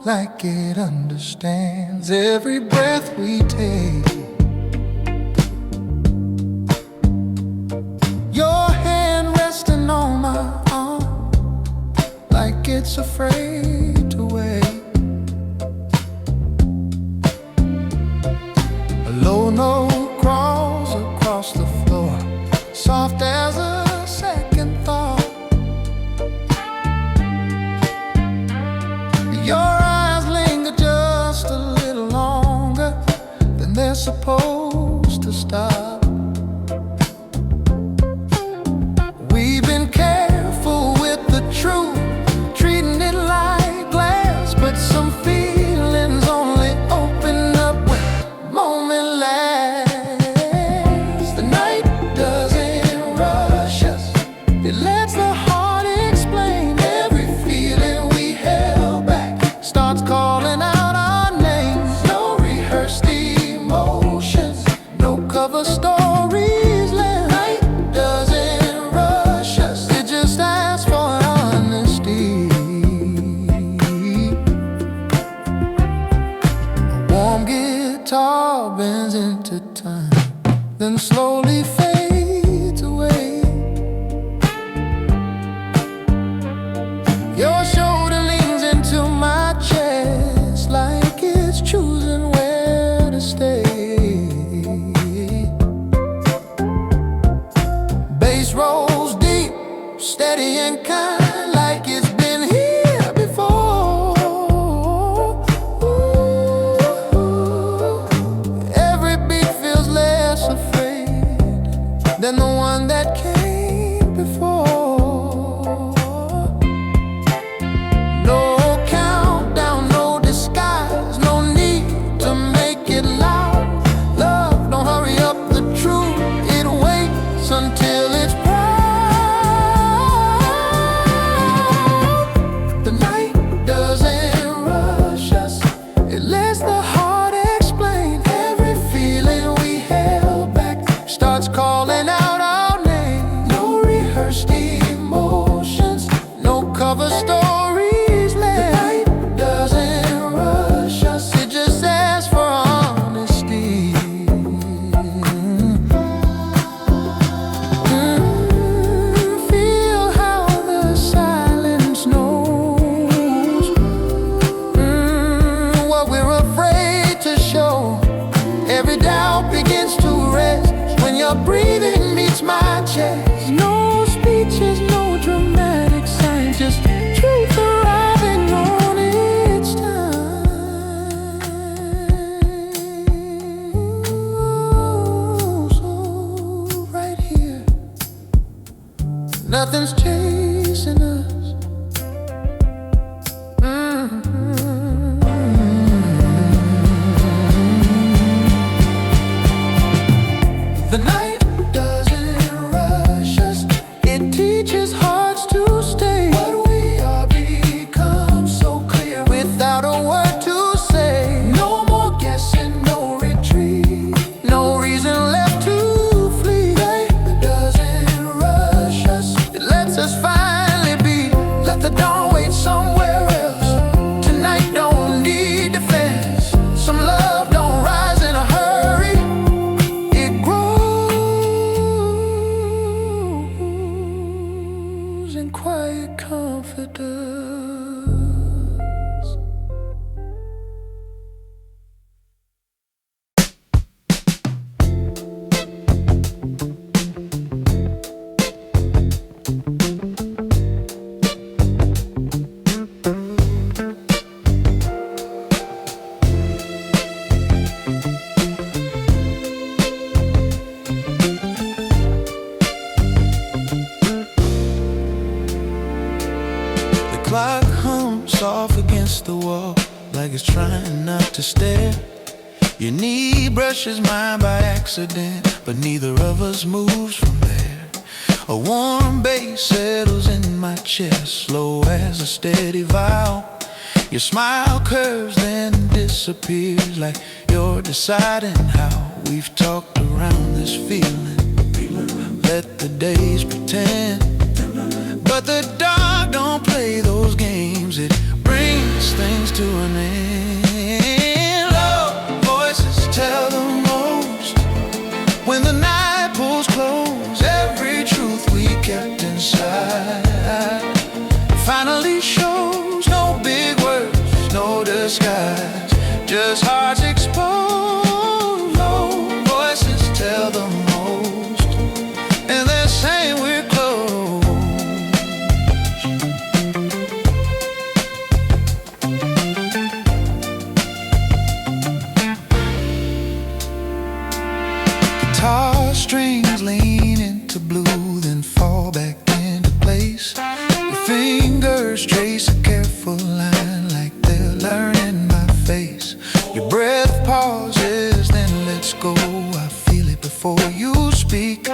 like it understands every breath we take. Your hand resting on my arm like it's afraid to wait. A low note crawls across the floor, soft as a second thought. Your eyes linger just a little longer than they're supposed to stop. We've been careful with the truth, treating it like glass, but some feelings only open up when the moment lasts. The night doesn't rush us, it lets the heart explain every feeling we held back. Starts calling out our names, no rehearsed emotions, no cover stories left. Night doesn't rush us, it just asks for honesty. A warm guitar bends into time, then slowly fades away. Your shoulder leans into my chest like it's choosing where to stay. Bass rolls deep, steady and kind, like it's been here before. Every beat feels less afraid than the one that came before. No countdown, no disguise, no need to make it loud. Love, don't hurry up the truth, it waits until it's proud. The night doesn't rush us, it lets the heart explain every feeling we held back. Starts calling out our name, no rehearsed emotions, no cover stories left. The night doesn't rush us, it just asks for honesty. Feel how the silence knows what we're afraid to show. Every doubt begins to rest when your breathing meets my chest. No speeches, no dramatic signs, just truth arriving on its time. So right here, nothing's chasing us. The night doesn't rush us, it teaches hearts to stay. What we are becomes so clear without a word to say. No more guessing, no retreat, no reason left to flee. Night doesn't rush us, it lets us finally be. Let the dawn wait somewhere else. Tonight don't need defense. Some love don't rise in a hurry, it grows in quiet confidence. The clock hums off against the wall like it's trying not to stare. Your knee brushes mine by accident, but neither of us moves from there. A warm bass settles in my chest, slow as a steady vow. Your smile curves then disappears, like you're deciding how. We've talked around this feeling, let the days pretend, but the dark don't play those games. It brings things to an end. Low voices tell the most when the night pulls close. Every truth we kept inside finally shows. No big words, no disguise, just hearts exposed. Low voices tell the most, and they're saying we're close. Guitar strings lean into blue, then fall back into place. Your fingers trace a careful line like they're learning my face. Your breath pauses, then lets go. I feel it before you speak.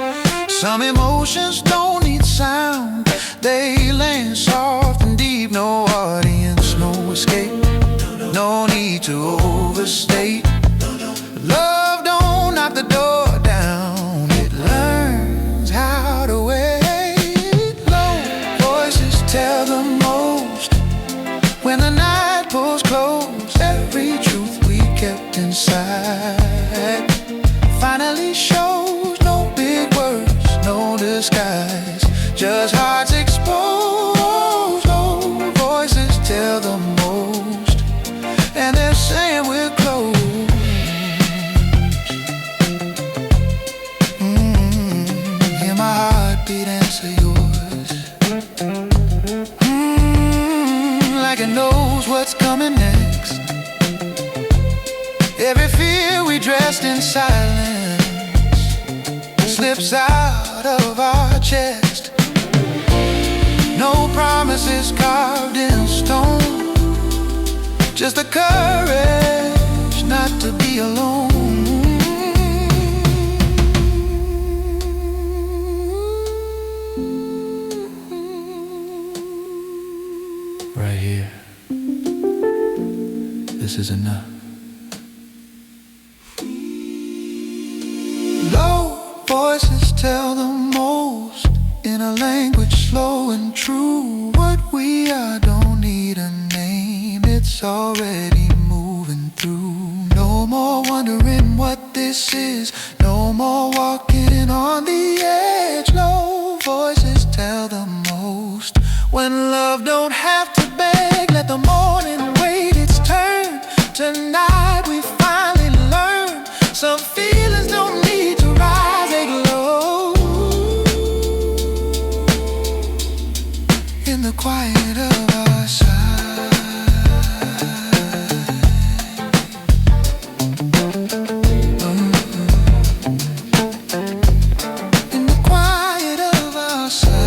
Some emotions don't need sound, they land soft and deep. No audience, no escape, no need to overstate. Love don't knock the door down, it learns how to wait. Low voices tell the most when the night pulls close. Every truth we kept inside finally shows. No big words, no disguise, just hearts exposed. Low voices tell the most, and they're saying we're close. Hear my heartbeat answer yours, like it knows what's coming next. Every fear we dressed in silence slips out of our chest. No promises carved in stone, just the courage not to be alone. Right here, this is enough. Low voices tell the most in a language slow and true. What we are don't need a name, it's already moving through. No more wondering what this is, no more walking on the edge. Low voices tell the most when love don't have to beg. Let the morning wait its turn. Tonight we finally learn some feelings don't need to rise, they glow in the quiet of our side. In the quiet of our sides.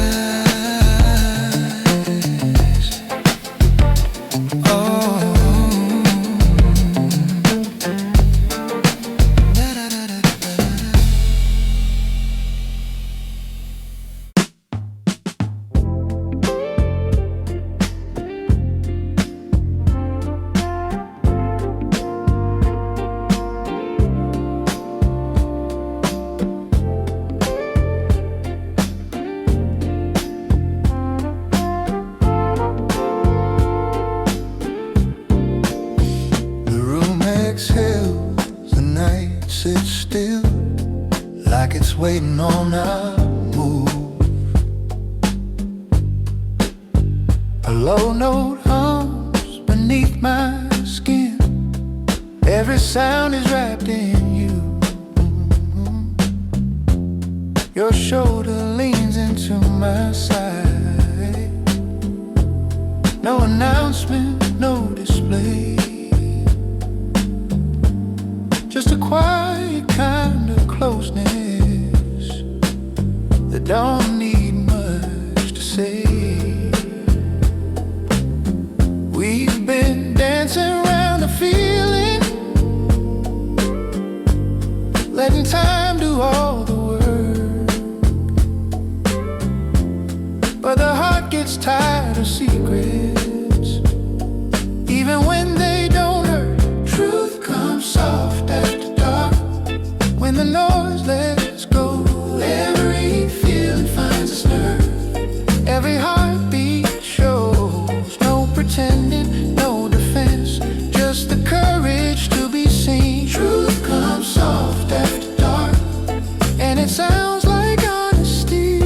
Oh. Exhales, the night sits still, like it's waiting on our move. A low note hums beneath my skin, every sound is wrapped in you. Your shoulder leans into my side. No announcement, no display, just a quiet kind of closeness that don't need much to say. We've been dancing around the feeling, letting time do all the work. But the heart gets tired of secrets, even when they don't hurt. Truth comes soft after dark, when the noise lets go. Every feeling finds it sounds like honesty.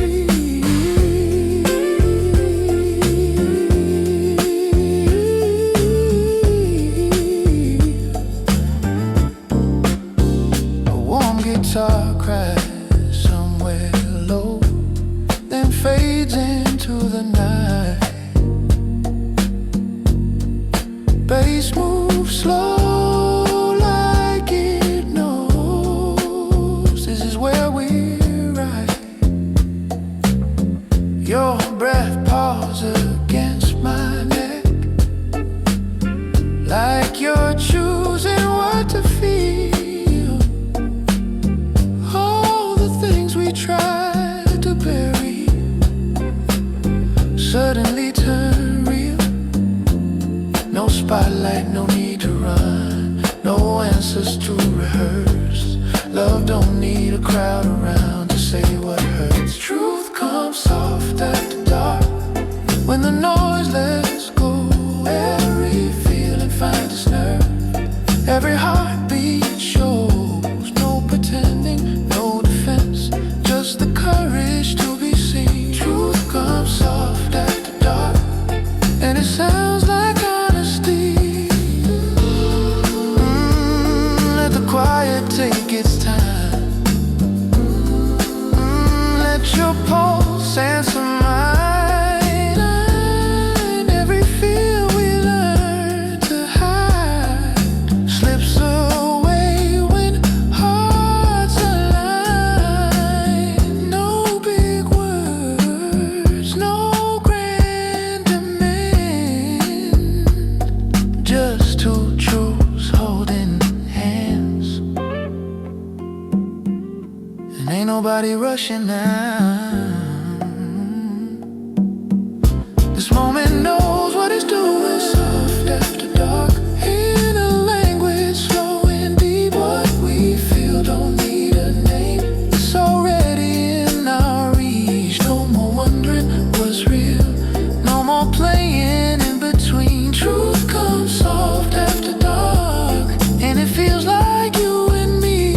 A warm guitar cries somewhere low, then fades into the night. Bass moves slow like it knows this is where we're right. Your breath paws against my neck, like you're choosing what to feel. All the things we tried to bury suddenly turn real. No spotlight, no need to run, no answers to rehearse. Love don't need a crowd around to say what hurts. Truth comes soft after dark, when the noise lets go. Every feeling finds its nerve, every heartbeat shows. No pretending, no defense, just the courage to be seen. Truth comes soft after dark, and it sounds like honesty. Let the quiet take its time. Let your pulse answer mine. Every fear we learn to hide slips away when hearts align. No big words, no grand demand, just two truths holding hands. And ain't nobody rushing now. This moment knows what it's doing. Soft after dark, in a language slow and deep. What we feel don't need a name, it's already in our reach. No more wondering what's real, no more playing in between. Truth comes soft after dark, and it feels like you and me.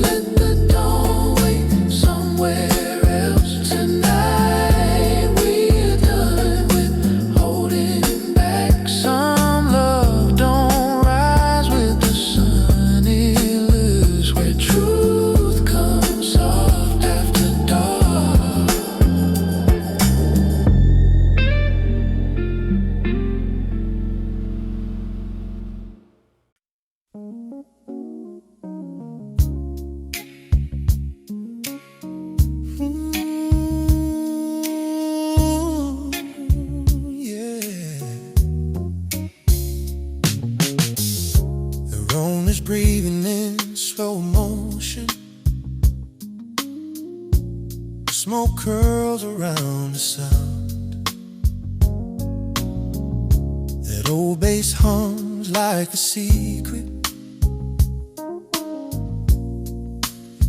Let the dawn wait somewhere else. Tonight we're done with holding back. Some love don't rise with the sun, it lives where truth comes soft after dark. Yeah. The room is breathing in slow motion. Smoke curls around the sound. That old bass hums like a secret,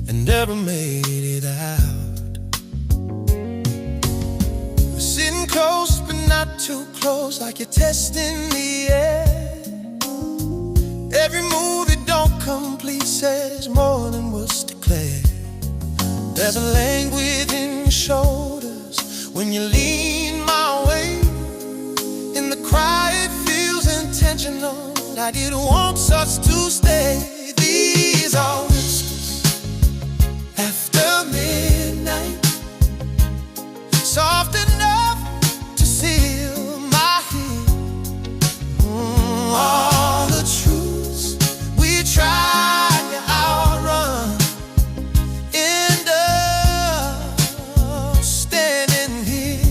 and never made it out. We're sitting close but not too close, like you're testing the air. Every move that don't complete says more than was declared. There's a language in your shoulders when you lean my way. In the cry it feels intentional, like it wants us to stay. These are whispers after midnight, soft enough to seal my heat. All the truths we tried to outrun end up standing here.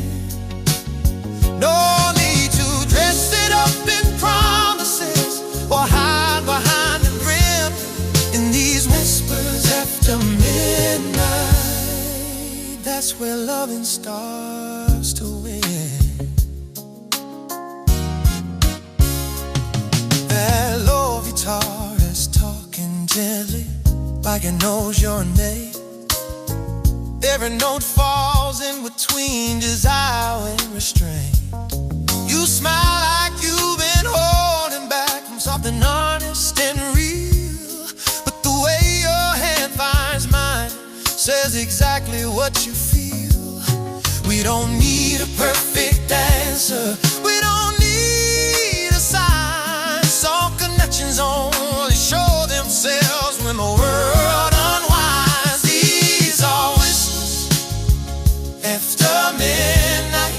No need to dress it up in promises or hide behind the grim. In these whispers after midnight, that's where loving starts to win. That low guitar is talking gently, like it knows your name. Every note falls in between desire and restraint. You smile like you've been holding back from something honest and real, but the way your hand finds mine says exactly what you feel. We don't need a perfect answer. We don't need a sign. Some connections only show themselves when the world unwinds. These are whispers after midnight,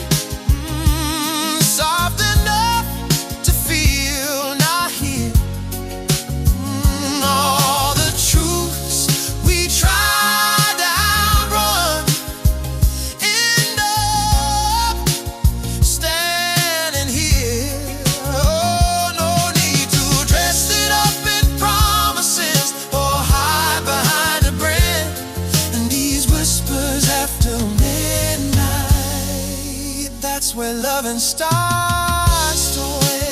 soft enough to feel not here. All the truths we tried to outrun end up standing here. Oh, no need to dress it up in promises or hide behind a brand. And these whispers after midnight, that's where loving starts to end.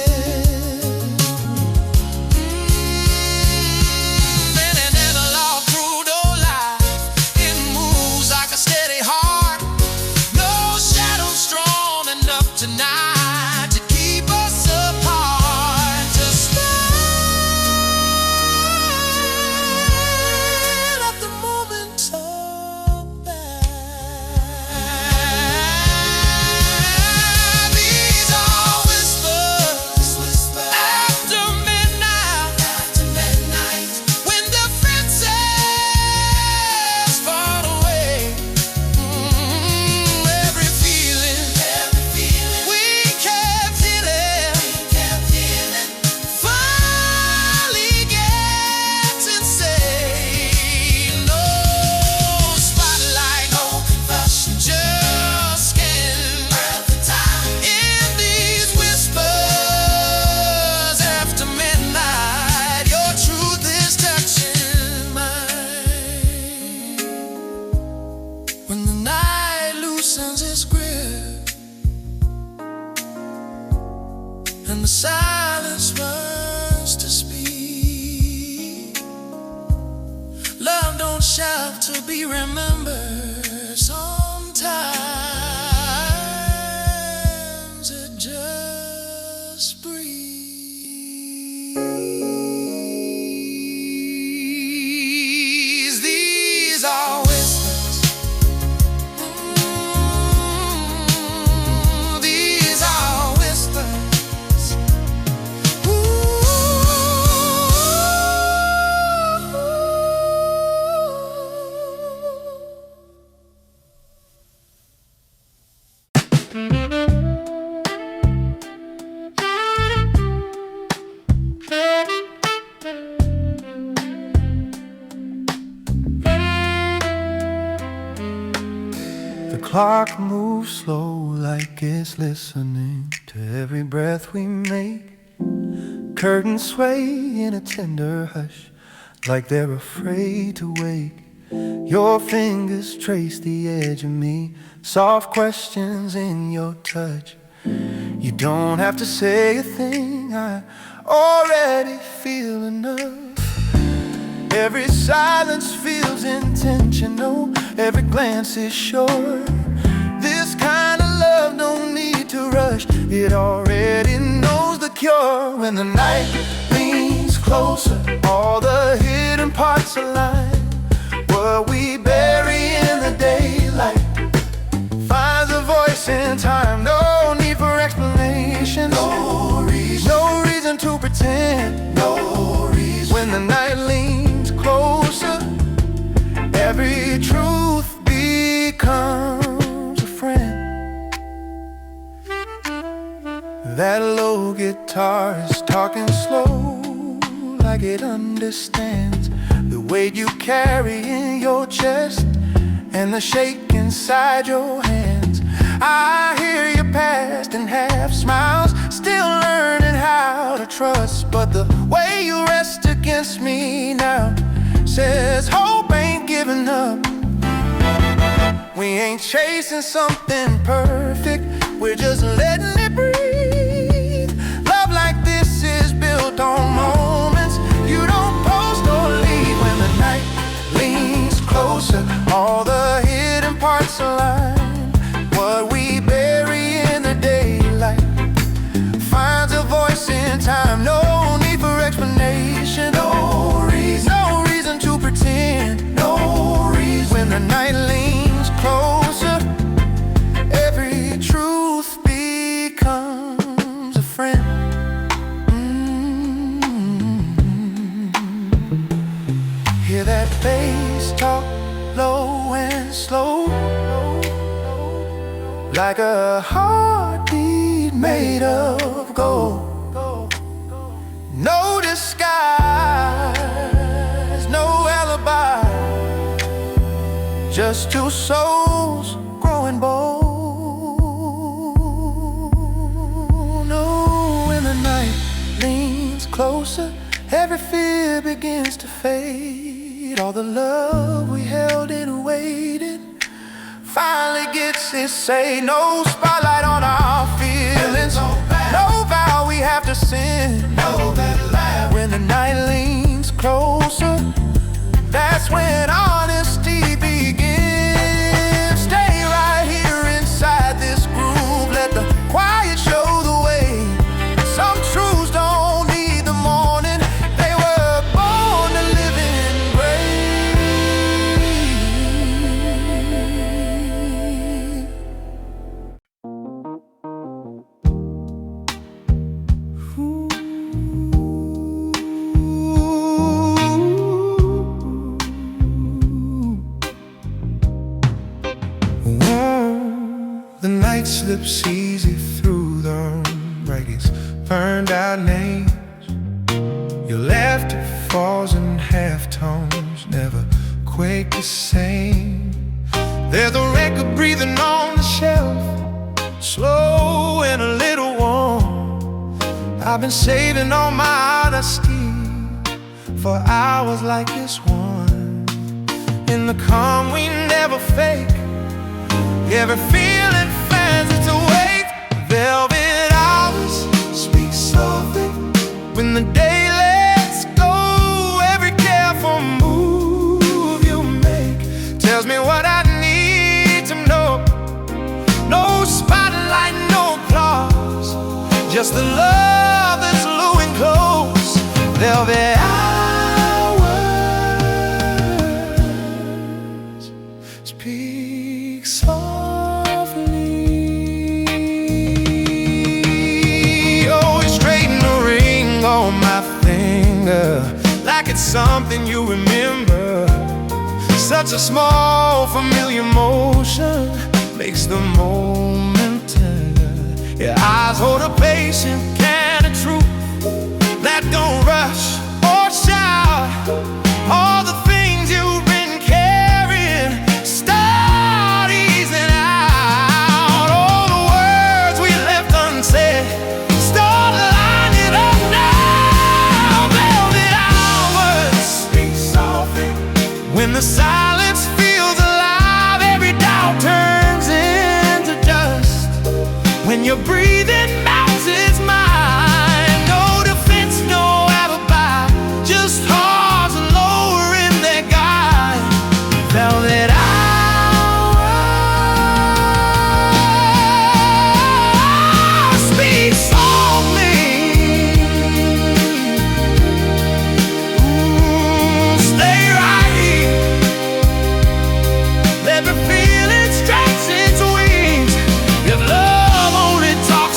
Tonight to keep us apart, to stand at the moment of bad. These are whispers after midnight, when the fences fall away. Every feeling we kept healing finally gets insane. No spotlight, no confession, just skin the time in these whispers after midnight. Your truth is touching mine. When the night loosens its grip and the silence runs to speak, love don't shout to be remembered. Sometimes it just breathes. These are whispers. These are whispers. The clock moves slow like it's listening to every breath we make. Curtains sway in a tender hush like they're afraid to wake. Your fingers trace the edge of me, soft questions in your touch. You don't have to say a thing, I already feel enough. Every silence feels intentional, every glance is sure. This kind of love don't need to rush, it already knows the cure. When the night leans closer, all the hidden parts align. What we bury in the daylight finds a voice in time. No need for explanation, no reason to pretend, no reason. When the night leans closer, every truth becomes a friend. That low guitar is talking slow, like it understands the weight you carry in your chest and the shake inside your hands. I hear your past in half smiles, still learning how to trust. But the way you rest against me now says hope ain't giving up. We ain't chasing something perfect, we're just letting it breathe. Love like this is built on moments you don't post or leave. When the night leans closer, all the hidden parts align. What we bury in the daylight finds a voice in time. No need for explanation, no reason to pretend, no reason. When the night like a heartbeat made of gold. No disguise, no alibi, just two souls growing bold. No, when the night leans closer, every fear begins to fade. All the love we held and waited finally gets its say. No spotlight on our feelings, no vow we have to sin. When the night leans closer, that's when honesty begins. Stay right here inside this groove, let the quiet show the way. Some truths don't need the morning, they were born to live in the night slips easy through the raggeds, burned out names. Your laughter falls in half-tones, never quake the same. There's a record breathing on the shelf, slow and a little warm. I've been saving all my honesty for hours like this one. In the calm we never fake, every feeling finds its awake. Velvet hours speak softly when the day lets go. Every careful move you make tells me what I need to know. No spotlight, no applause, just the love that's looing close. Velvet hours speak softly. Like it's something you remember. Such a small, familiar motion makes the moment tender. Your eyes hold a patient kind of truth that don't rush or shout. All the things you've been carrying start easing out. All the words we left unsaid start lining up now. When the silence feels alive, every doubt turns into dust. When your breathing melts its mind, no defense, no alibi, just hearts lowering their guide. Velvet hours speak softly. Stay right here. Every feeling stretches its wings. If love only talks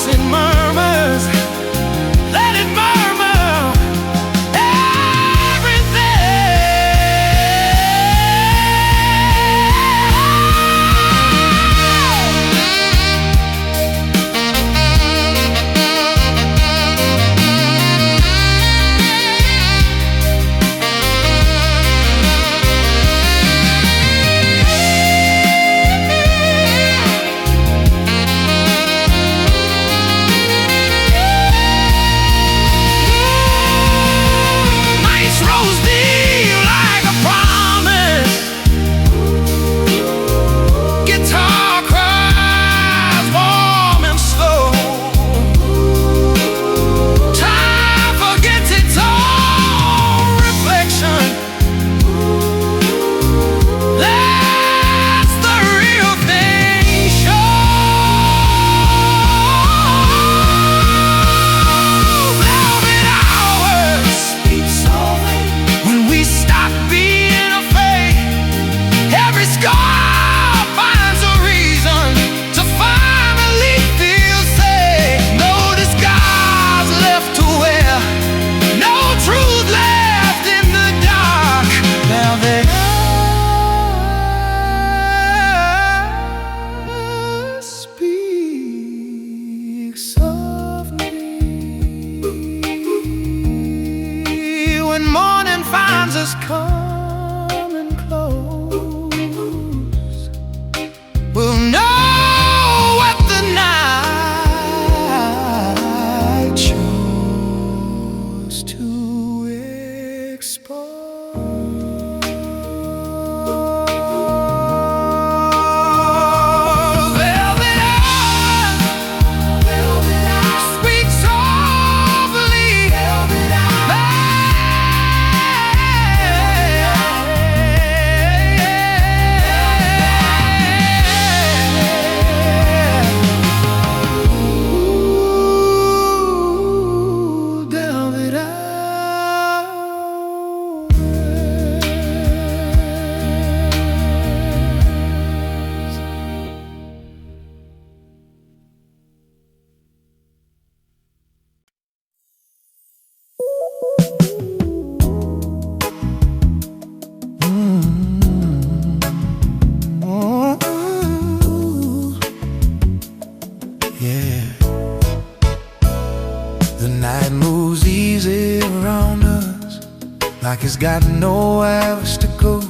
like it's got nowhere else to go.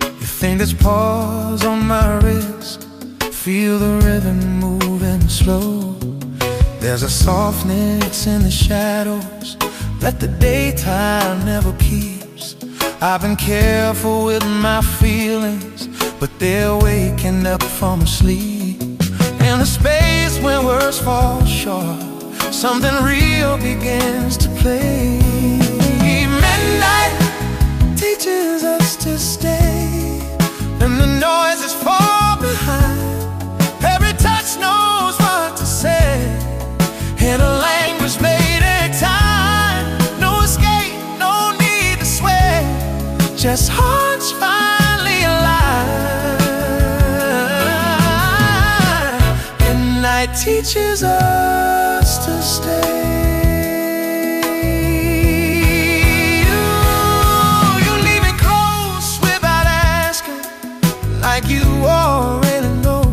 Your fingers pause on my wrist, feel the rhythm moving slow. There's a softness in the shadows that the daytime never keeps. I've been careful with my feelings, but they're waking up from sleep. In the space where words fall short, something real begins to play. Midnight teaches us to stay, and the noise is far behind. Every touch knows what to say, in a language made in time. No escape, no need to swear, just hearts finally alive. Midnight teaches us to stay. You leave me close without asking, like you already know.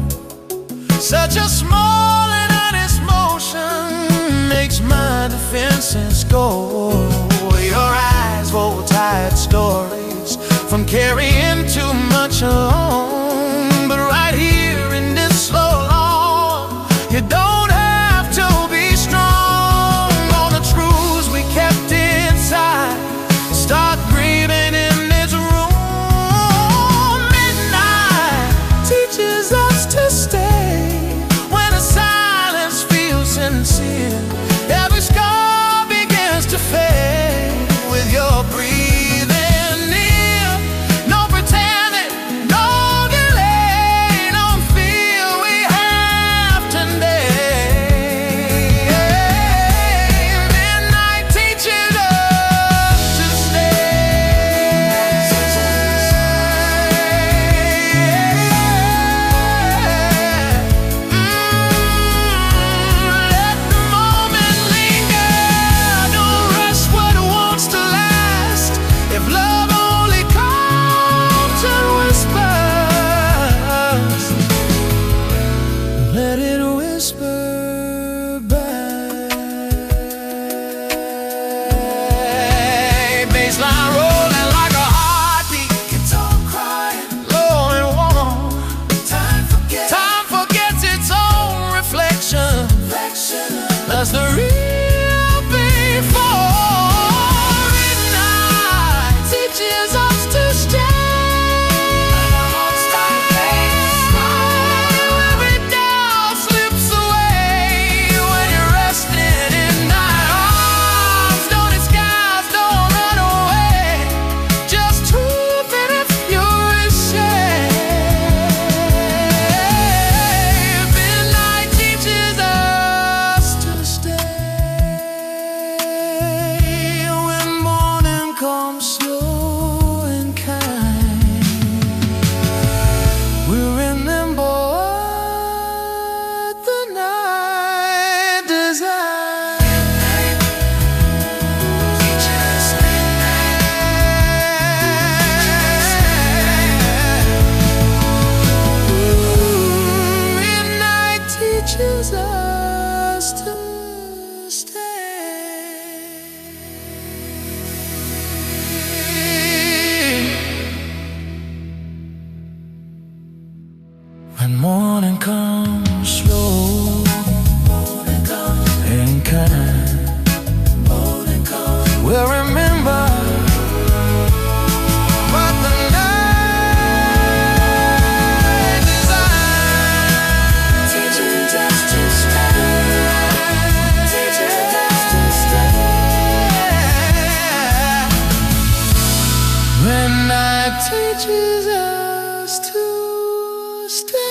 Such a small and honest motion makes my defenses go. Your eyes hold tired stories from carrying too much alone. But right here in this slow long, you don't have to be strong. All the truths we kept inside start breathing in this room. Midnight teaches us to stay when the silence feels sincere. Every scar begins to fade with your breathing near. No pretending, no delay, no fear we have today. Midnight teaches us to stay. Let the moment linger. Don't rush what wants to last. If love only comes and whispers, let it whisper back. Baseline rolling like a heartbeat, guitar crying, low and warm. Time forgets its own reflection. That's the real before. Midnight teaches us to stay. Every doubt slips away when you're resting in night arms. Don't disguise, don't run away, just truth and if you're ashamed. Midnight teaches us to stay. When morning comes slow and kind, we're in limbo at the night design. Midnight teaches us to stay. When morning comes slow and kind, we'll remember what the night designed. Teaches us to stay. Teaches us to stay. When night teaches us to stay.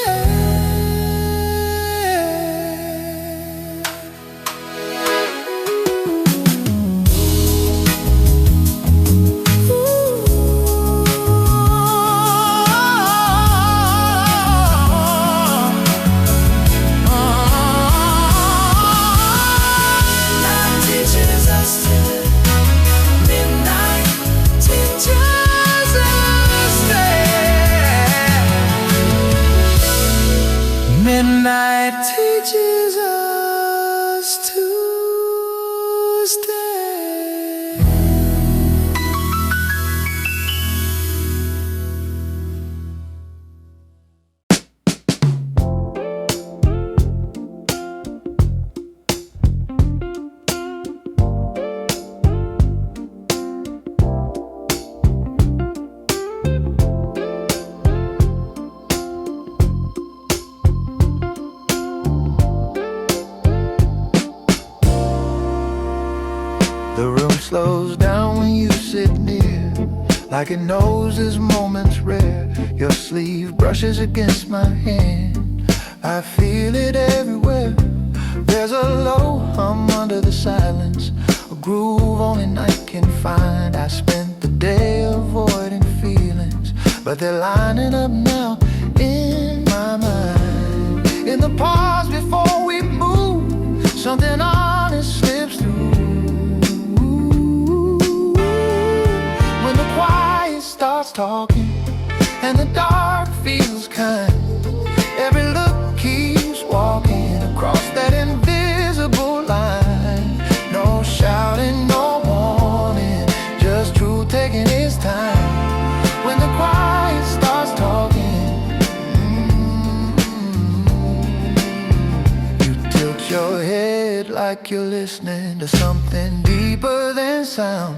slows down when you sit near, like it knows this moment's rare. Your sleeve brushes against my hand, I feel it everywhere. There's a low hum under the silence, a groove only night can find. I spent the day avoiding feelings, but they're lining up now in my mind. In the pause before we move, something honest slips through. When the quiet starts talking and the dark feels kind, every look keeps walking across that invisible line. No shouting, no warning, just truth taking its time. When the quiet starts talking, you tilt your head like you're listening to something deeper than sound.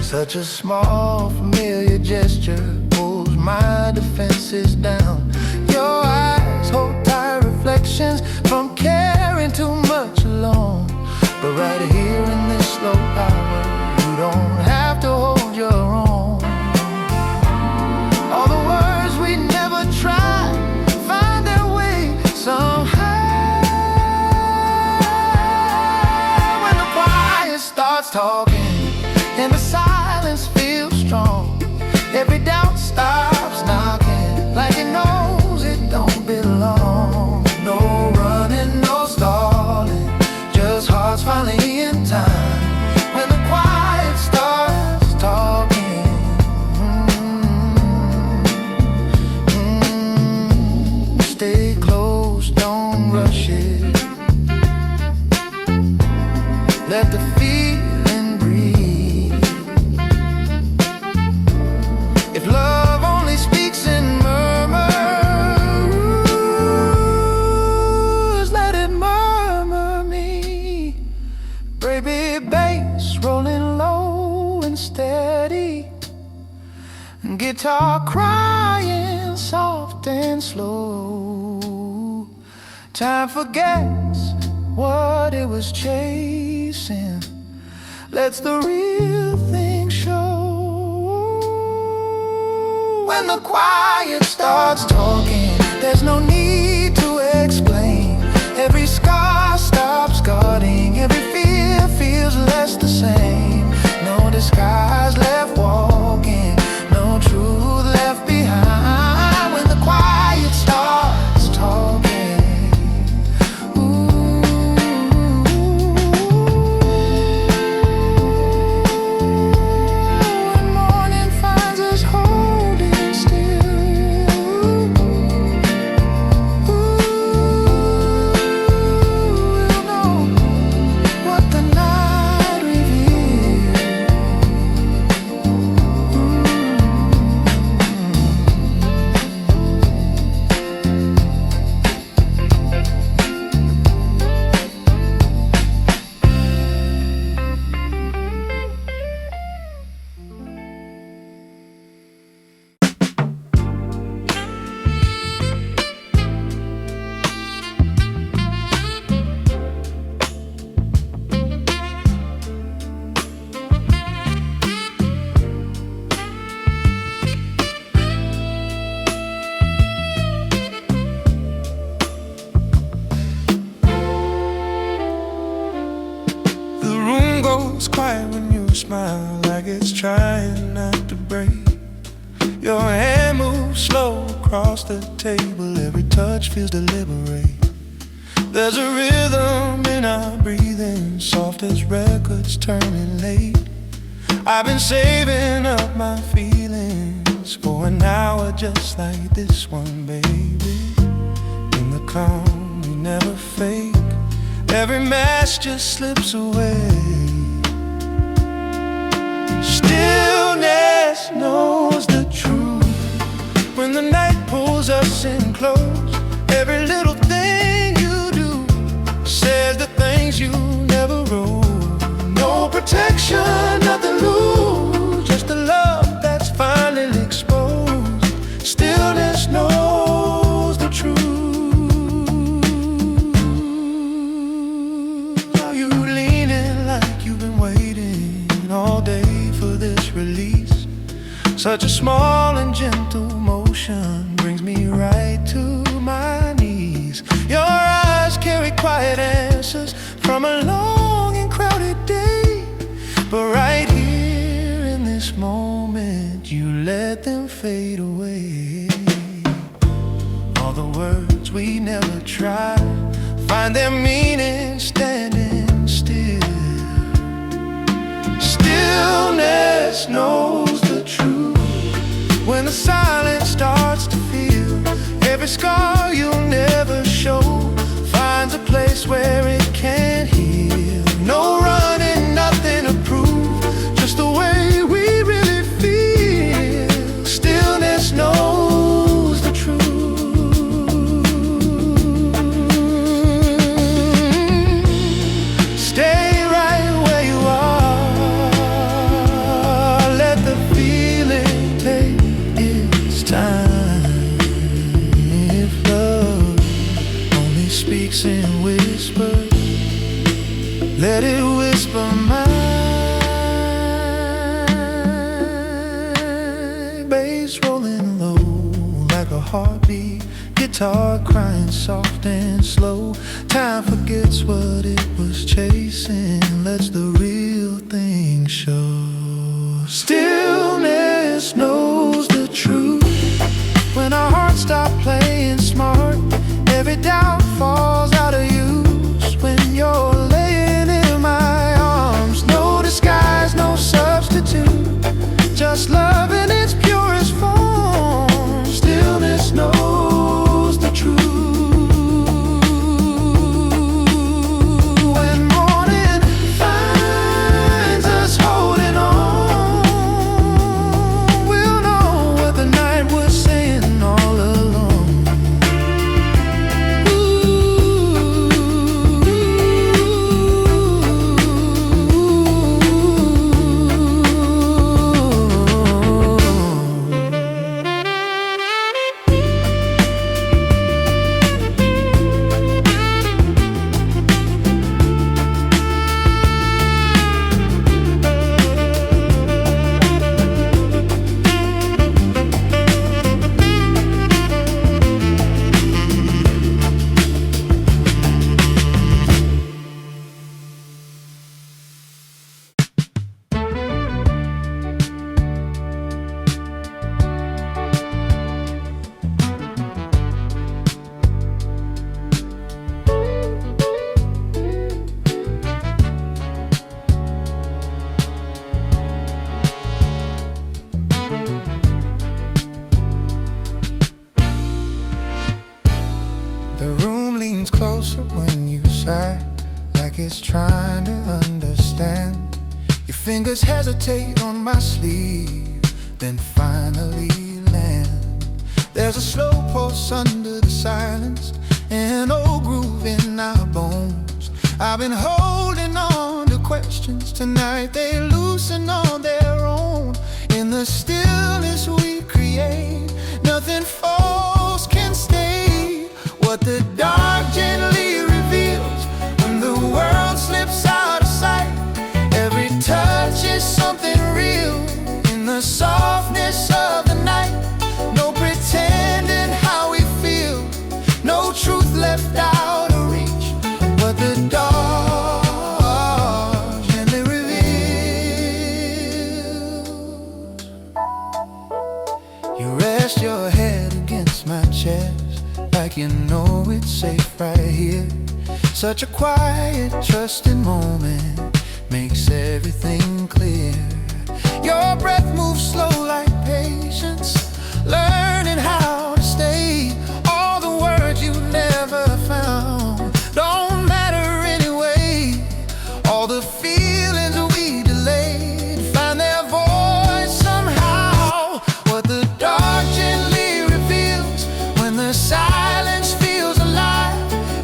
Such a small, familiar gesture pulls my defenses down. Your eyes hold tired reflections from caring too much alone. But right here in this slow hour, you don't have to hold your own. All the words we never tried find their way somehow. When the quiet starts talking and the silence feels strong, every doubt stops knocking like it knows it don't belong. No running, no stalling, just hearts finally in time. When the quiet starts talking, stay close, don't rush it. Let the feeling breathe. If love only speaks in murmurs, let it murmur me. Baby bass rolling low and steady, guitar crying soft and slow. Time forgets what it was chasing, lets the real thing show. When the quiet starts talking, there's no need to explain. Every scar stops guarding, every fear feels less the same. No disguise left walking, no truth left behind. When the quiet starts talking, quiet when you smile, like it's trying not to break. Your hand moves slow across the table, every touch feels deliberate. There's a rhythm in our breathing, soft as records turning late. I've been saving up my feelings for an hour just like this one, baby. In the calm, we never fake, every mask just slips away. Stillness knows the truth when the night pulls us in close. Every little thing you do says the things you never wrote. No protection, nothing loose, just a love that's finally exposed. Stillness knows the truth. Are you leaning like you've been waiting all Such a small and gentle motion brings me right to my knees. Your eyes carry quiet answers from a long and crowded day, but right here in this moment you let them fade away. All the words we never tried find their meaning standing still. Stillness knows the truth when the silence starts to feel. Every scar you'll never show finds a place where it can't heal. No running, nothing to prove, just the way we really feel. Stillness knows the truth. Stay right where you are. Let the feeling take its time. If love only speaks in whispers, let it whisper mine. Bass rolling low like a heartbeat, guitar crying soft and slow. Time forgets what it was chasing, lets the real thing show. Stillness knows the truth when our hearts stop playing smart. Every doubt falls out of use when you're laying in my arms. No disguise, no substitute, just love in its purest form. Stillness knows the truth. When morning finds us holding on, we'll know what the night was saying all along. The room leans closer when you sigh, like it's trying to understand. Your fingers hesitate on my sleeve, then finally land. There's a slow pulse under the silence, an old groove in our bones. I've been holding on to questions tonight, they loosen on their own. In the stillness we create, nothing false can stay. What the dark gently reveals when the world slips out of sight. Every touch is something real in the softness of the night. No pretending how we feel, no truth left out of reach. What the dark gently reveals. You rest your head against my chest, like you know it's safe right here. Such a quiet, trusting moment makes everything clear. Your breath moves slow like patience, learning how to stay. All the words you never found don't matter anyway. All the feelings we delayed find their voice somehow. What the dark gently reveals when the silence feels alive.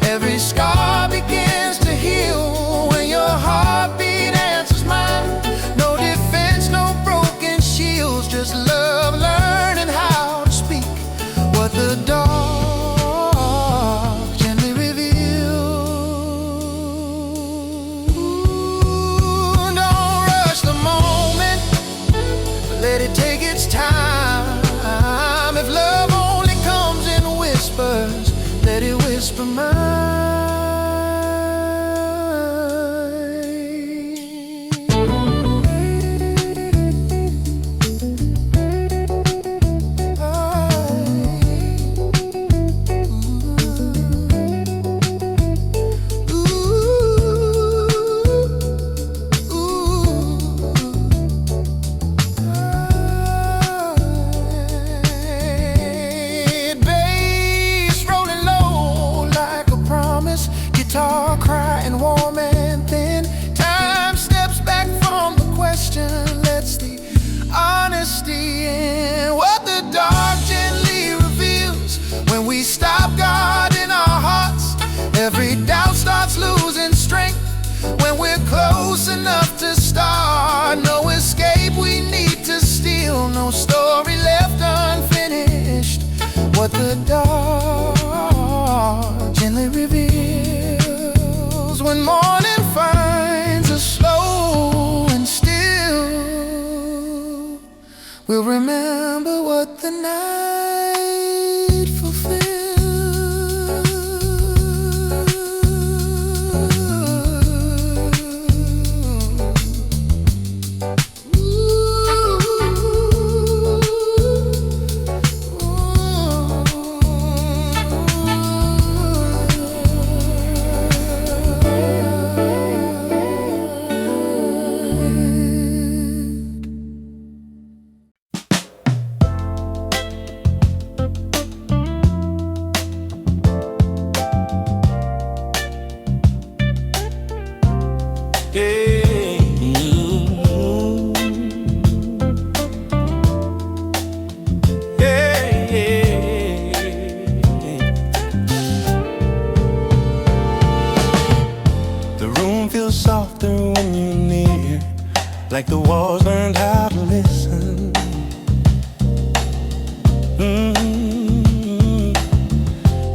Every scar begins to heal when your heartbeat answers mine. No defense, no broken shields, just love learning how to speak. What the dark gently reveals. Don't rush the moment, but let it take its time. whisper mine. Guitar crying warm and thin. Time steps back from the question, lets the honesty in. What the dark gently reveals when we stop guarding our hearts. Every doubt starts losing strength when we're close enough to start. No escape we need to steal, no story left unfinished. What the dark gently reveals when morning finds us slow and still. We'll remember what the night fulfilled. Softer when you're near, like the walls learned how to listen.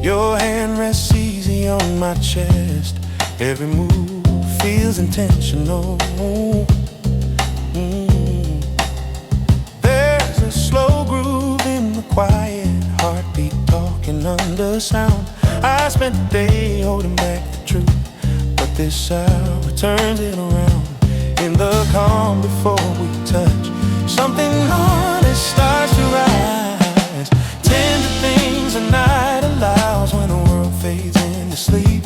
Your hand rests easy on my chest. Every move feels intentional. There's a slow groove in the quiet heartbeat talking under sound. I spent the day holding back the truth, this hour turns it around. In the calm before we touch, something honest starts to rise. Tender things a night allows when the world fades into sleep.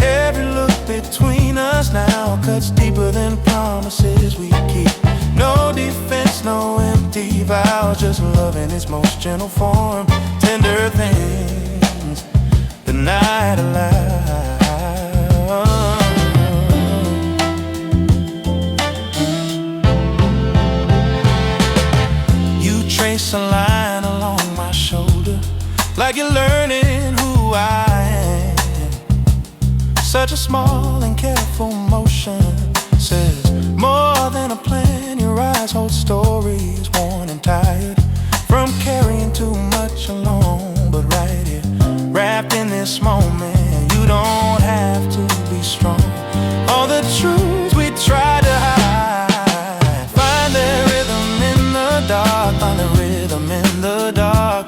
Every look between us now cuts deeper than promises we keep. No defense, no empty vows, just love in its most gentle form. Tender things the night allows. Trace a line along my shoulder, like you're learning who I am. Such a small and careful motion says more than a plan. Your eyes hold stories worn and tired from carrying too much alone. But right here, wrapped in this moment, you don't have to be strong. All the truths we try to hide find their rhythm in the dark. Find the rhythm in the dark.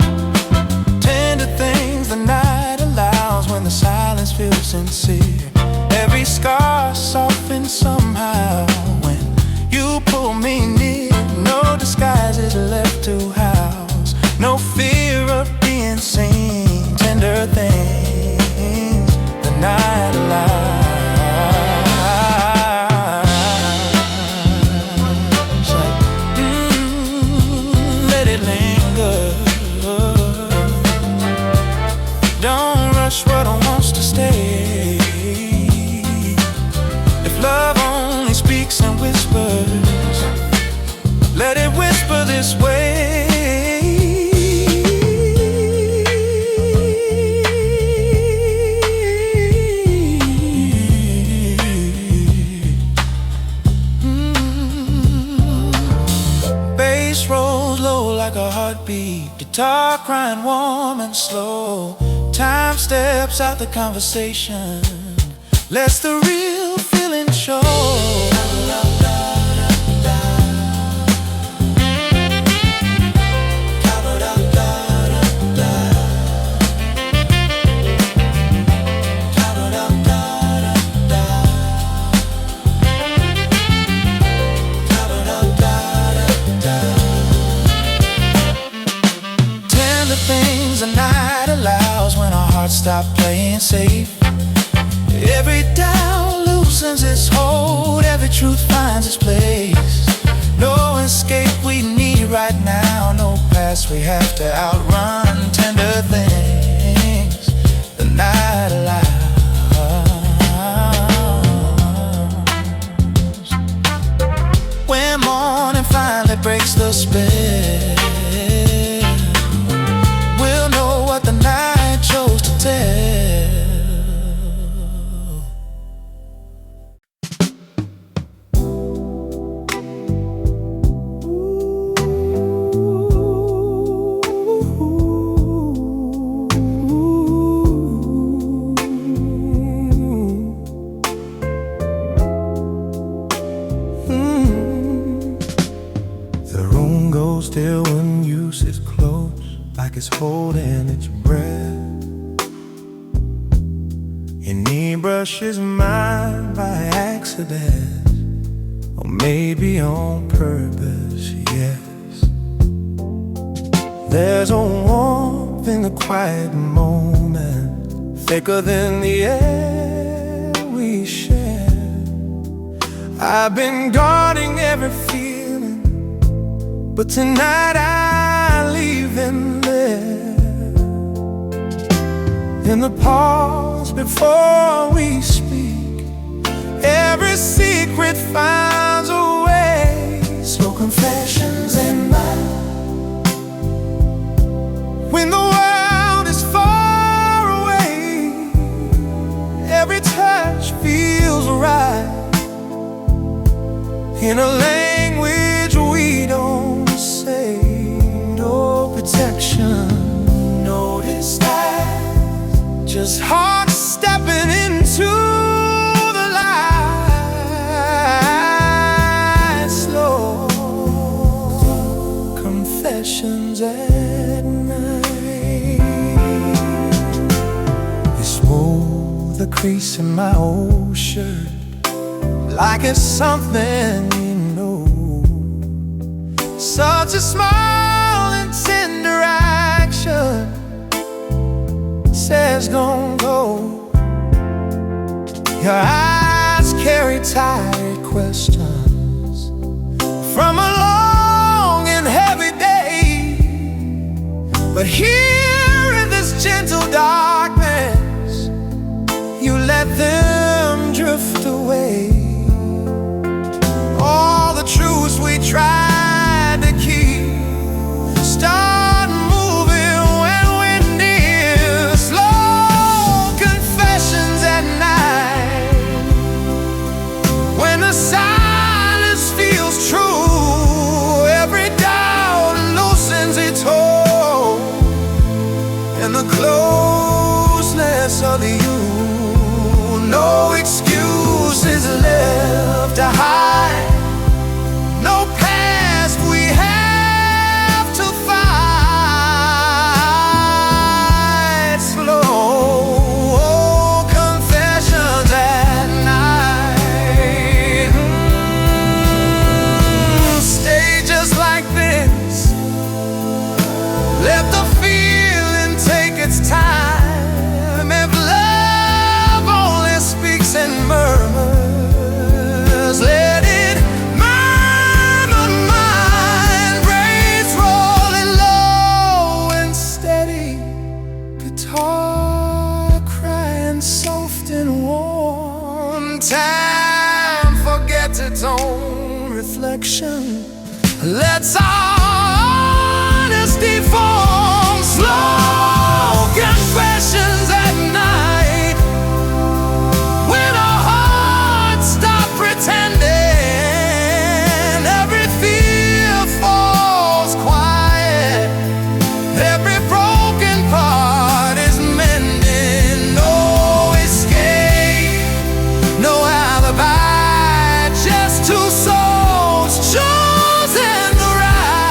Tender things the night allows when the silence feels sincere. Every scar softens somehow when you pull me near. No disguises left to house, no fear of being seen. Tender things the night allows. What wants to stay. If love only speaks and whispers, let it whisper this way. Bass rolls low like a heartbeat, guitar crying warm and slow. Time steps out the conversation, lets the real feeling show. heart stop playing safe. Every doubt loosens its hold, every truth finds its place. No escape we need right now, no past we have to outrun. Tender things the night allows. When morning finally breaks the spell, we'll know what the night chose to tell. Still when use is close, like it's holding its breath. Your knee brushes mine by accident, or maybe on purpose, yes. There's a warmth in the quiet moment, thicker than the air we share. I've been guarding every feeling, but tonight I leave them there. In the pause before we speak, every secret finds a way. Slow confessions in mine. When the world is far away, every touch feels right. In a language we don't say, no protection, no disguise, just heart stepping into the light. Slow confessions at night. You smooth the crease in my old shirt, like it's something you know. Such a small and tender action says don't go. Your eyes carry tired questions from a long and heavy day, but here in this gentle darkness, you let them drift away. All the truths we tried to keep start moving when we're near. Slow confessions at night, when the silence feels true. Every doubt loosens its hold, and the closeness of you. No excuses left to hide, no past we have to fight. Slow confessions at night. Stay just like this, let the feeling take its time. If love only speaks in murmurs, let it murmur. Mind rays rolling low and steady, guitar crying soft and warm. Time forgets its own reflection, lets our honesty form. Slow confessions at night, when our hearts stop pretending. Every fear falls quiet, every broken part is mending. No escape, no alibi, just two souls choosing the right.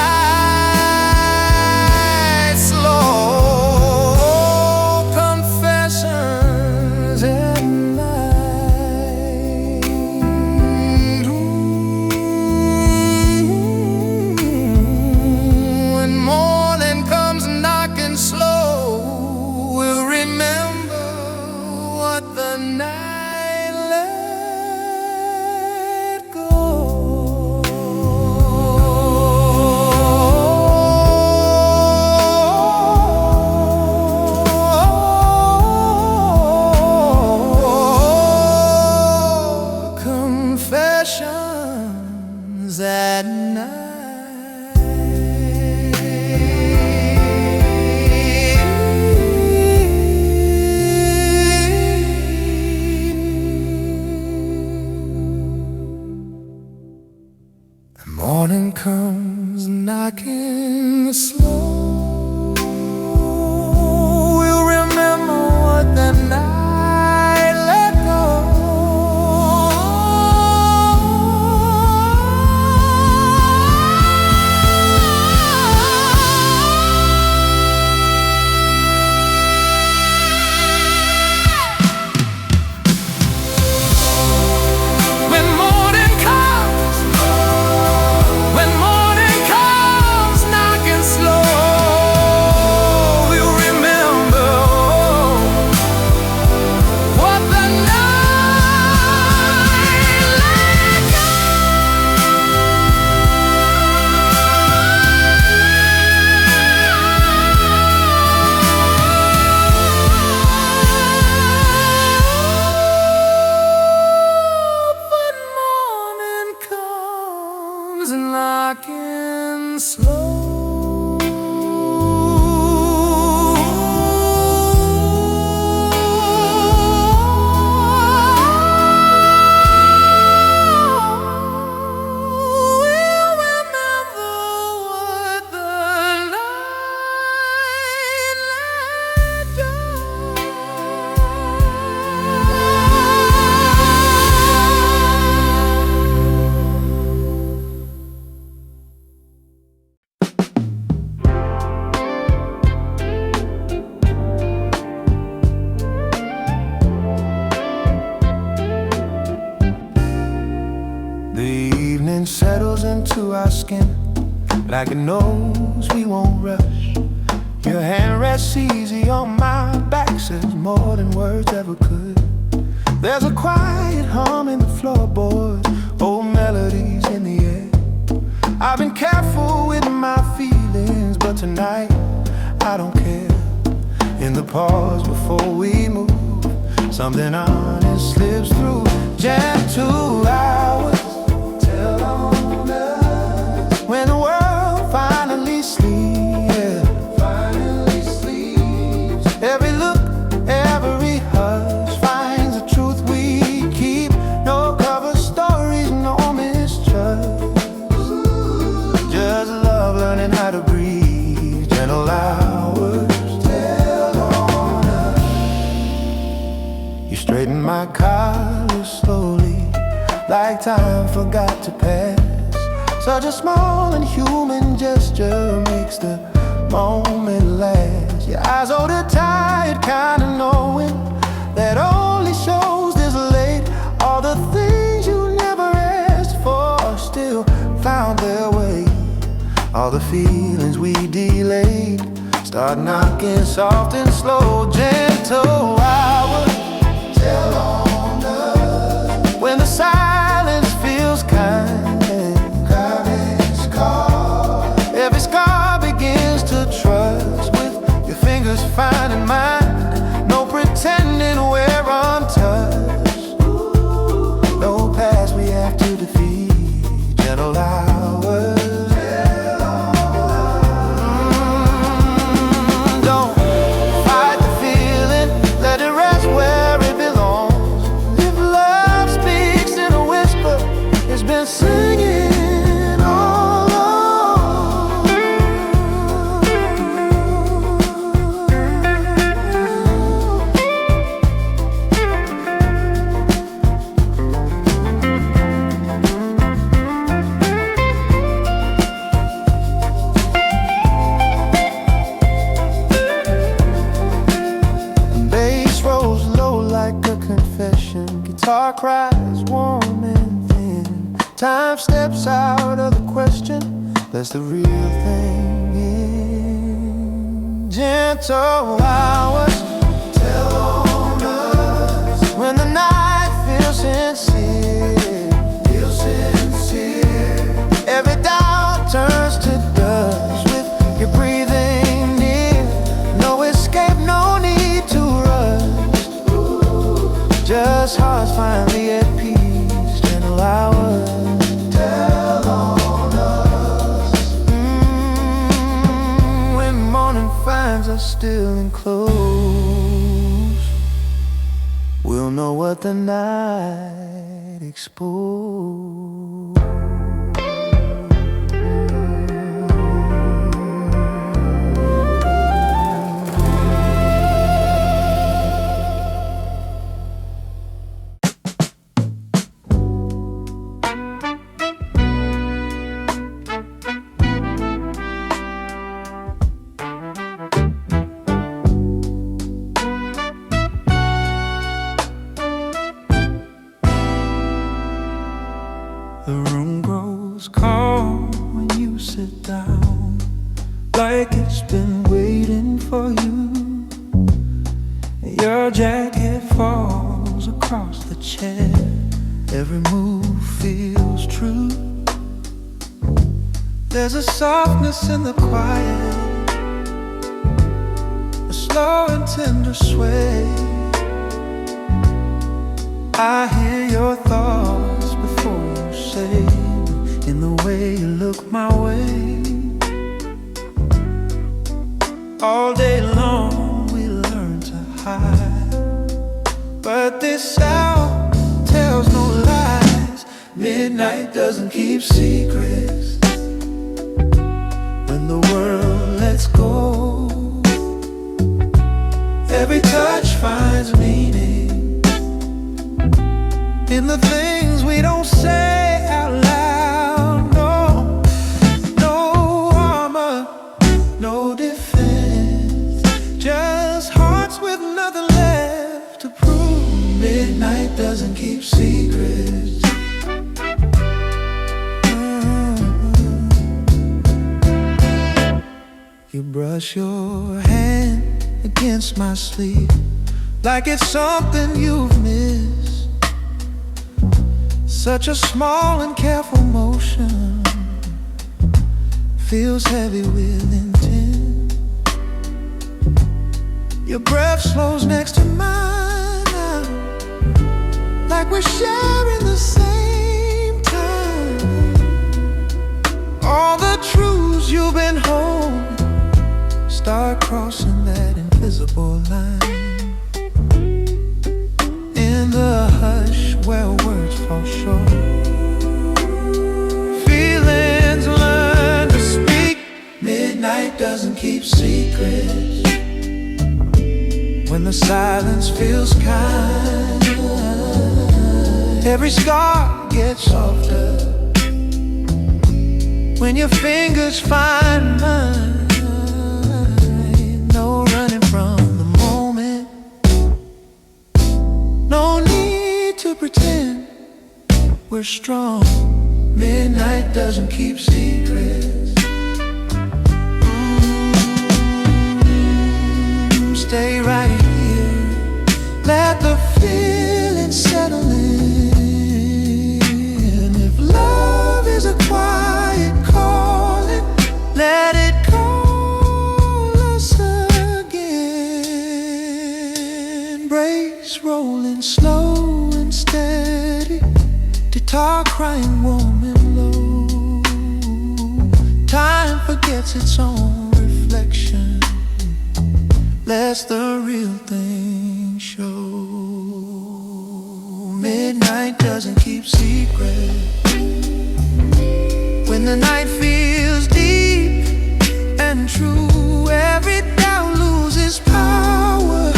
to our skin. Like it knows we won't rush. Your hand rests easy on my back, says more than words ever could. There's a quiet hum in the floorboards, old melodies in the air. I've been careful with my feelings, but tonight I don't care. In the pause before we move, something honest slips through. Gentle hours tell on us when the world finally sleeps, yeah. Finally sleeps. Every look, every hush finds the truth we keep. No cover stories, no mistrust. Just love learning how to breathe. Gentle hours tell on us. You straighten my collar slowly, like time forgot to pass. Such a small and human gesture makes the moment last. Your eyes hold it tight, kinda knowing that only shows this late. All the things you never asked for still found their way. All the feelings we delayed start knocking soft and slow. Gentle hours tell on us when the silence feels kind. Every scar begins to trust with your fingers finding mine. No pretending we're untouched. No past we have to defeat. Gentle hours. Don't fight the feeling, let it rest where it belongs. If love speaks in a whisper, it's been singing. Guitar cries warm and thin. Time steps out of the question. That's the real thing. Gentle hours tell on us when the night feels sincere. Feels sincere. Every doubt turns to dust with your breathing near. No escape, no need to rush. Just hearts finally at peace. Gentle hours tell on us. When morning finds us still enclosed, we'll know what the night exposed. The room grows calm when you sit down, like it's been waiting for you. Your jacket falls across the chair. Every move feels true. There's a softness in the quiet, a slow and tender sway. I hear your thoughts before you say, in the way you look my way. All day long we learn to hide, but this hour tells no lies. Midnight doesn't keep secrets. When the world lets go, every touch finds meaning in the things we don't say out loud. No, no armor, no defense, just hearts with nothing left to prove. Midnight doesn't keep secrets. Brush your hand against my sleeve like it's something you've missed. Such a small and careful motion feels heavy with intent. Your breath slows next to mine now, like we're sharing the same time. All the truths you've been holding start crossing that invisible line. In the hush where words fall short, feelings learn to speak. Midnight doesn't keep secrets. When the silence feels kind, every scar gets softer. When your fingers find mine, no running from the moment. No need to pretend we're strong. Midnight doesn't keep secrets. Stay right here. Let the feeling settle in. If love is a quiet calling, let it call us again. Brace rolling slow and steady, guitar crying warm and low. Time forgets its own reflection, lets the real thing show. Midnight doesn't keep secrets. When the night feels deep and true, every doubt loses power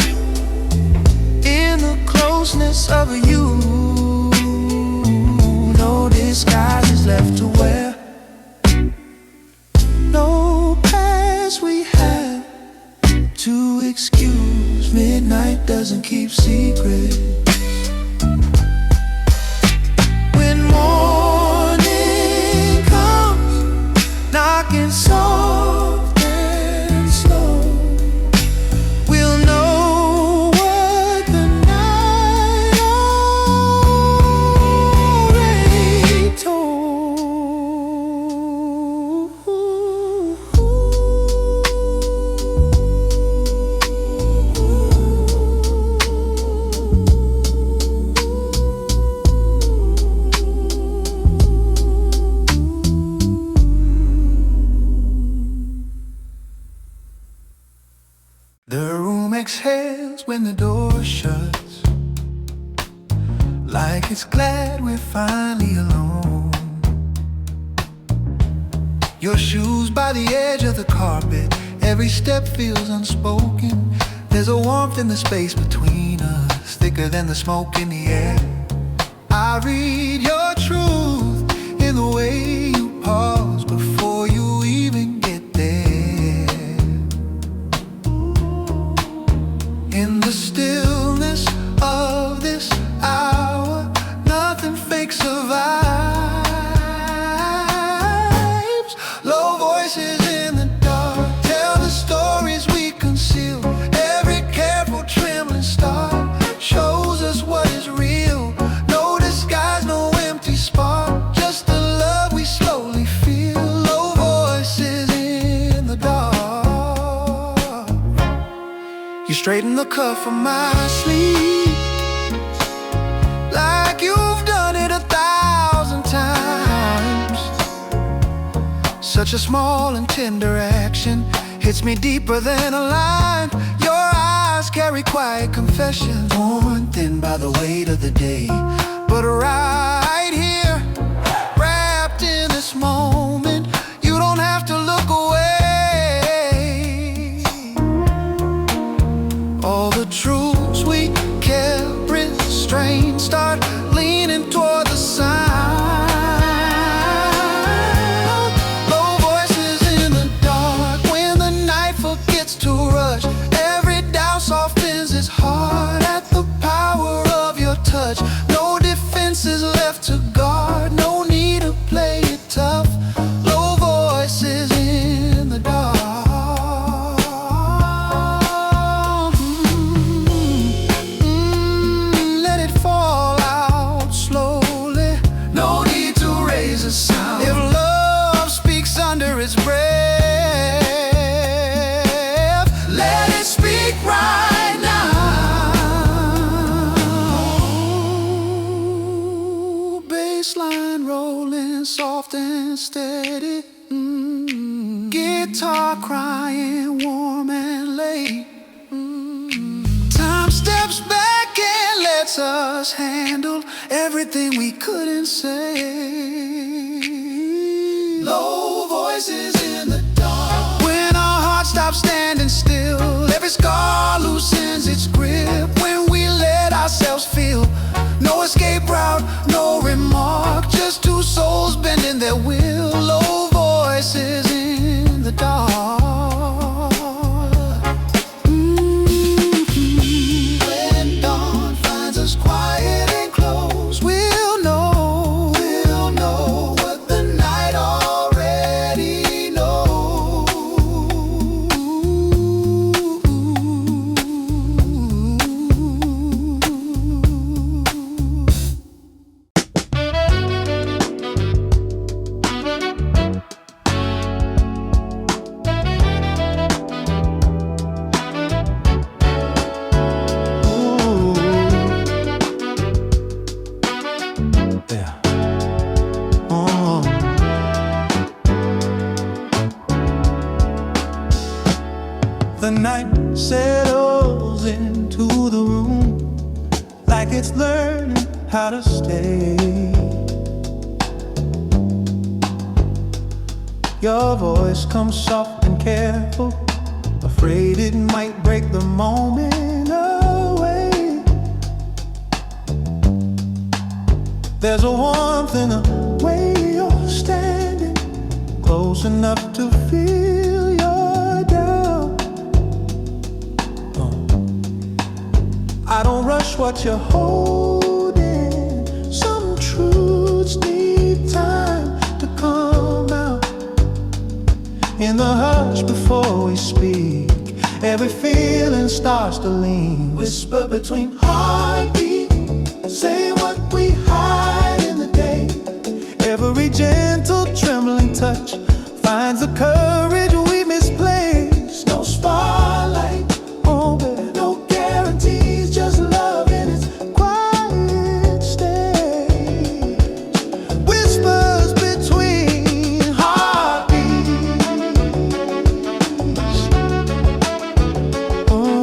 in the closeness of you. No disguise is left to wear, no past we have to excuse. Midnight doesn't keep secrets. When morning comes, knocking soft and slow, we'll know what the night already told. The room exhales when the door shuts, like it's glad we're finally alone. Your shoes by the edge of the carpet, every step feels unspoken. There's a warmth in the space between us, thicker than the smoke in the air. I read your truth in the way you pause before you even get there. In the stillness of this hour, nothing fake survives. Low voices in the dark tell the stories we conceal. Every careful trembling star shows us what is real. No disguise, no empty spark, just the love we slowly feel. Low voices in the dark. You straighten the cuff of my sleeve like you've done it 1,000 times. Such a small and tender action hits me deeper than a line. Your eyes carry quiet confessions, worn thin by the weight of the day. But right here, wrapped in this moment, you don't have to look away. All the truths we kept restrained start leaning toward the sound. Low voices in the dark when the night forgets to rush. Every doubt softens its heart at the power of your touch. No defenses left to guard, no need to play it tough. Low voices in the dark. and steady. Guitar crying warm and late. Time steps back and lets us handle everything we couldn't say. Low voices in the dark. When our hearts stop standing still, every scar loosens its grip. When we let ourselves feel, no escape route, no remark, just two souls bending their will. Low voices in the dark. When dawn finds us quiet and close, we'll know what the night already knows. The night settles into the room like it's learning how to stay. Your voice comes soft and careful, afraid it might break the moment away. There's a warmth in the way you're standing, close enough to feel your doubt. I don't rush what you're holding. Some truths need time to come out. In the hush before we speak, every feeling starts to lean. Whisper between heartbeats, say what we hide in the day. Every gentle trembling touch finds the courage we misplaced. No spotlight, oh baby, no guarantees, just love in its quiet stage. Whispers between heartbeats. Oh.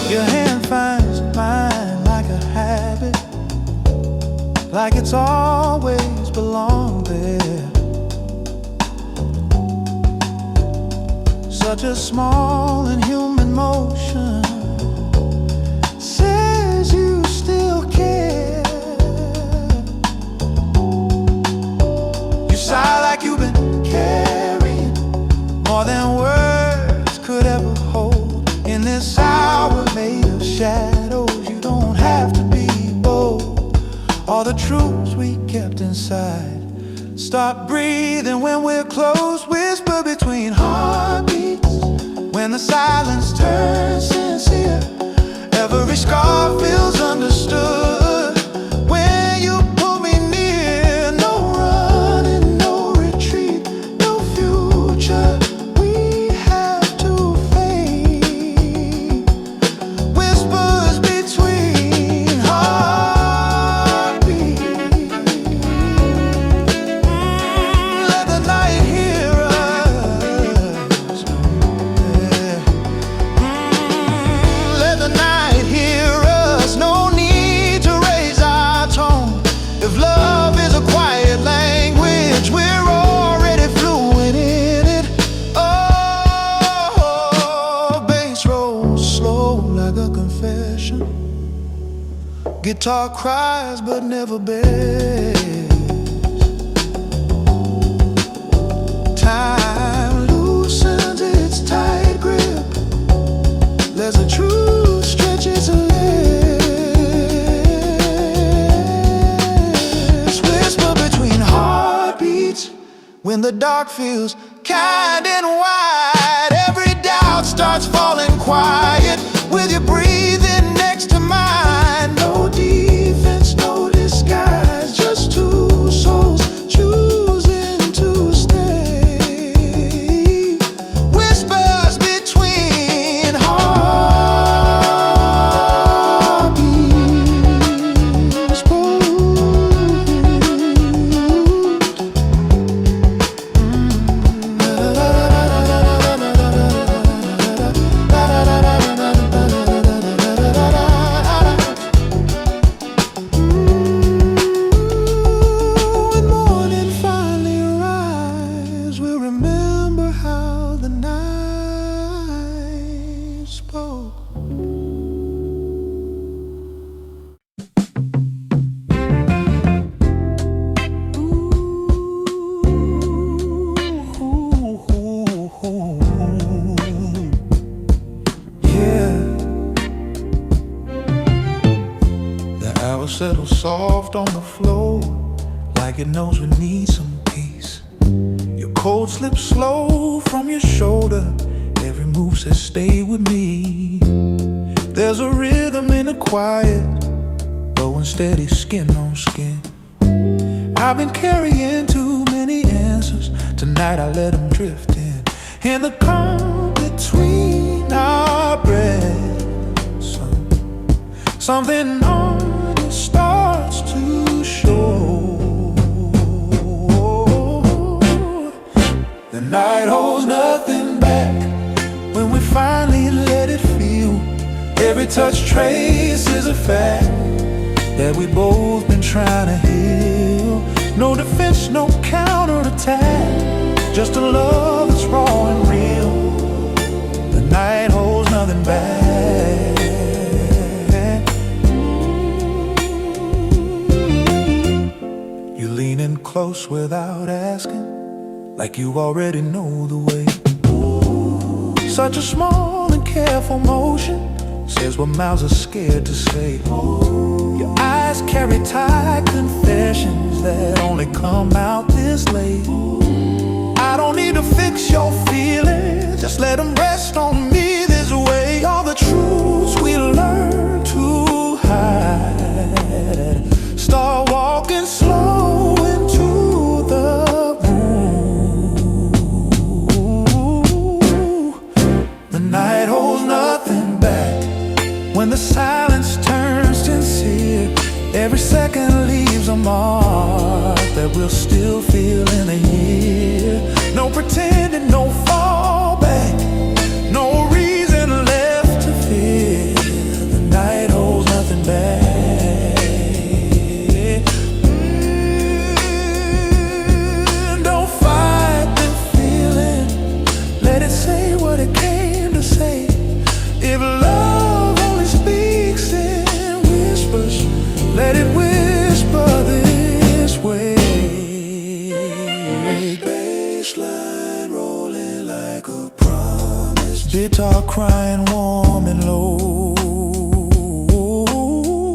Your hand finds mine like a habit, like it's always belonged there. Such a small and human motion says you still care. You sigh like you've been carrying more than words could ever hold. In this hour made of shadows, you don't have to be bold. All the truths we kept inside start breathing when we're close. Whisper between heartbeats, when the silence turns sincere. Every scar feels understood when you pull me near. No running, no retreat, no future we have to face. Whispers between heartbeats. Let the night hear us. Let the night hear us. No need to raise our tone. If love is a quiet language, we're already fluent in it. Oh, bass rolls slow like a confession. Guitar cries but never begs. Time loosens its tight grip. There's a truth stretches its lips. Whisper between heartbeats, when the dark feels kind and wide. Every doubt starts falling quiet with your breathing next to mine. No defense, no disguise, just two souls choosing to stay. Whispers between heartbeats. remember how the night spoke. Settle soft on the floor, like it knows we need some peace. Your cold slips slow from your shoulder. Every move says stay with me. There's a rhythm in the quiet, blowing steady skin on skin. I've been carrying too many answers. Tonight I let them drift in the calm between our breaths. Something starts to show. The night holds nothing back when we finally let it feel. Every touch traces a fact that we both been trying to heal. No defense, no counterattack, just a love that's raw and real. The night holds nothing back. Leaning close without asking, like you already know the way. Such a small and careful motion says what mouths are scared to say. Your eyes carry tight confessions that only come out this late. I don't need to fix your feelings, just let them rest on me this way. All the truths we learn to hide start walking slow into the room. The night holds nothing back when the silence turns sincere. Every second leaves a mark that we'll still feel in a year. No pretending, no fallback, no reason left to fear. The night holds nothing back. Let it whisper this way. Baseline rolling like a promise. Guitar crying warm and low.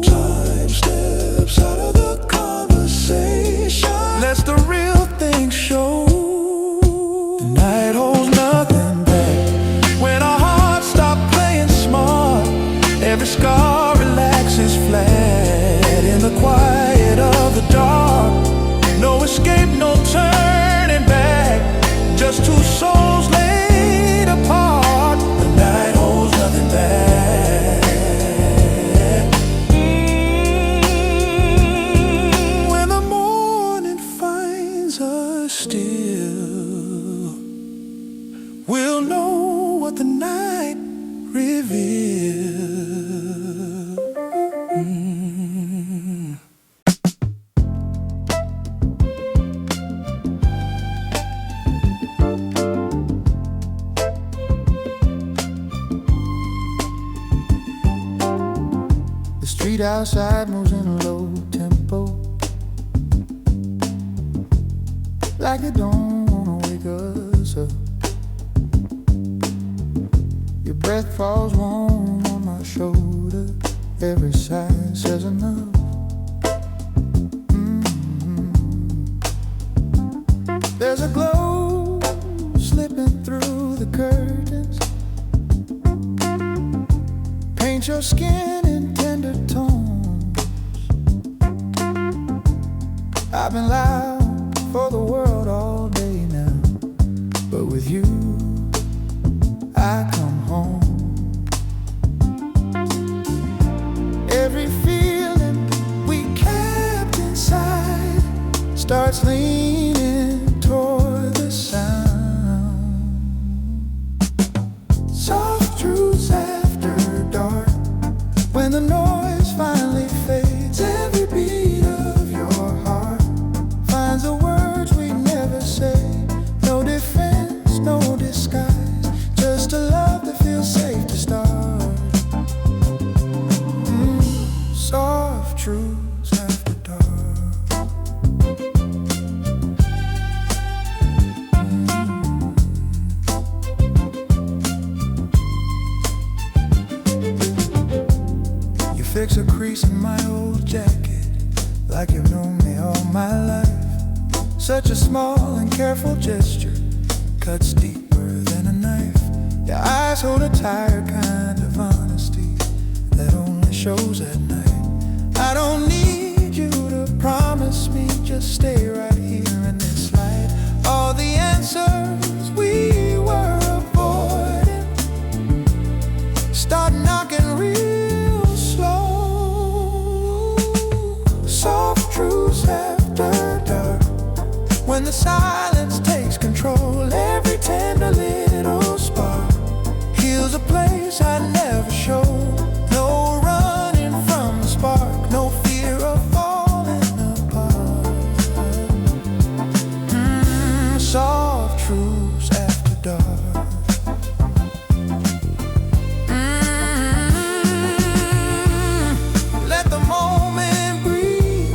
Time steps out of the conversation. Let's the real thing show. The night holds nothing back when our hearts stop playing smart. Every scar relaxes flat in the quiet of the dark. No escape, no turning back, just two souls laid apart. The night holds nothing back. When the morning finds us still, we'll know what the night reveals. The street outside moves in a low tempo, like it don't wanna wake us up. Your breath falls warm on my shoulder. Every sigh says enough. There's a glow slipping through the curtains. Paint your skin in tender tones. I've been loud for the world all day now, but with you I come home. Every feeling we kept inside starts leaning toward the sound. Soft truths after dark, when the noise finally fades. Every beat of your heart finds the words we never say. No defense, no cuts deeper than a knife. Your eyes hold a tired kind of honesty that only shows at night. I don't need you to promise me, just stay right here in this light. All the answers we were avoiding start knocking real slow. Soft truths after dark, when the silence takes control. Every tender little spark heals a place I never showed. No running from the spark, no fear of falling apart. Soft truths after dark. Let the moment breathe,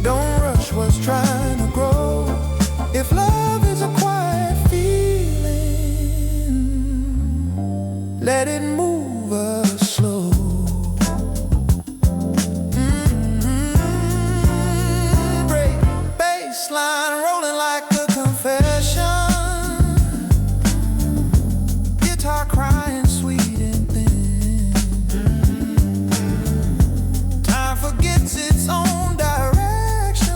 don't rush what's trying to grow. If love is a quiet feeling, let it move us slow. Break bassline rolling like a confession, guitar crying sweet and thin. Time forgets its own direction.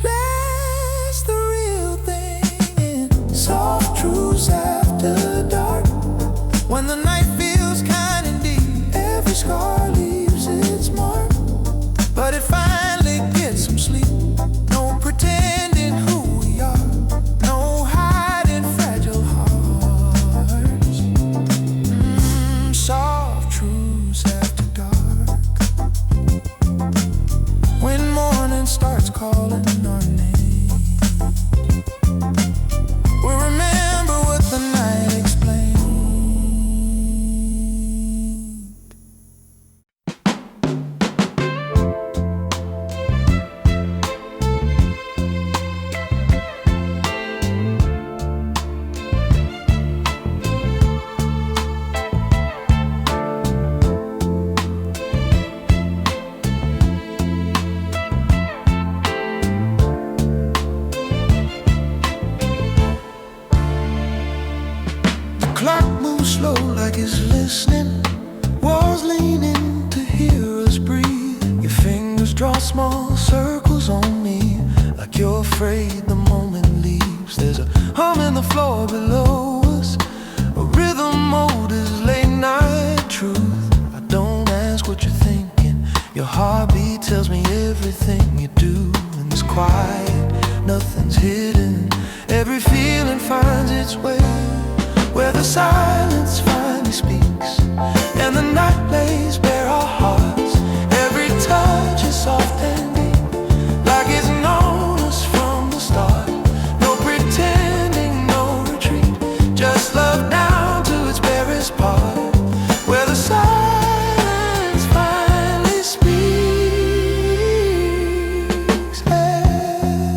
That's the real thing. Soft truths after dark, when the night feels kind and deep. Every scar leaves its mark, but it finally gets some sleep. No pretending who we are, no hiding fragile hearts. Soft truths after dark, when morning starts calling our name, we'll remember what the night explained. The clock moves slow like it's listening. Walls leaning to hear us breathe. Your fingers draw small circles on me, like you're afraid the moment leaves. There's a hum in the floor below us, a rhythm mode is late night truth. I don't ask what you're thinking, your heartbeat tells me everything you do. In this quiet, nothing's hidden, every feeling finds its way, where the silence finally speaks and the night lays bare our hearts. Every touch is soft and deep, like it's known us from the start. No pretending, no retreat, just love down to its barest part, where the silence finally speaks. Hey.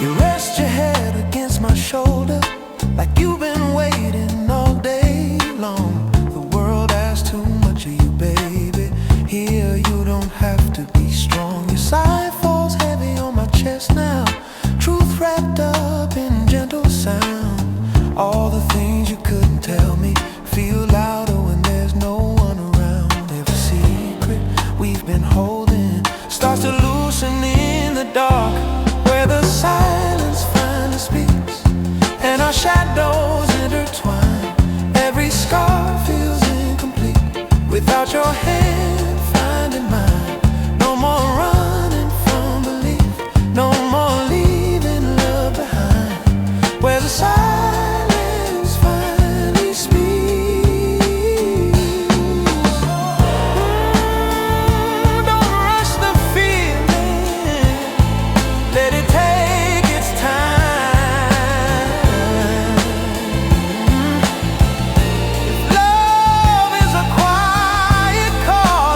You rest your head against my shoulder, like you've been waiting all day long. The world asks too much of you, baby. Here you don't have to be strong. Your sigh falls heavy on my chest now, truth wrapped up in gentle sound. All the things you couldn't tell me feel louder when there's no one around. Every secret we've been holding starts to loosen in the dark, where the silence finally speaks and our shadows intertwine. Every scar feels incomplete without your hand finding mine. No more running from belief, no more leaving love behind, where the silence finally speaks. Don't rush the feeling, let it take its time. If love is a quiet call,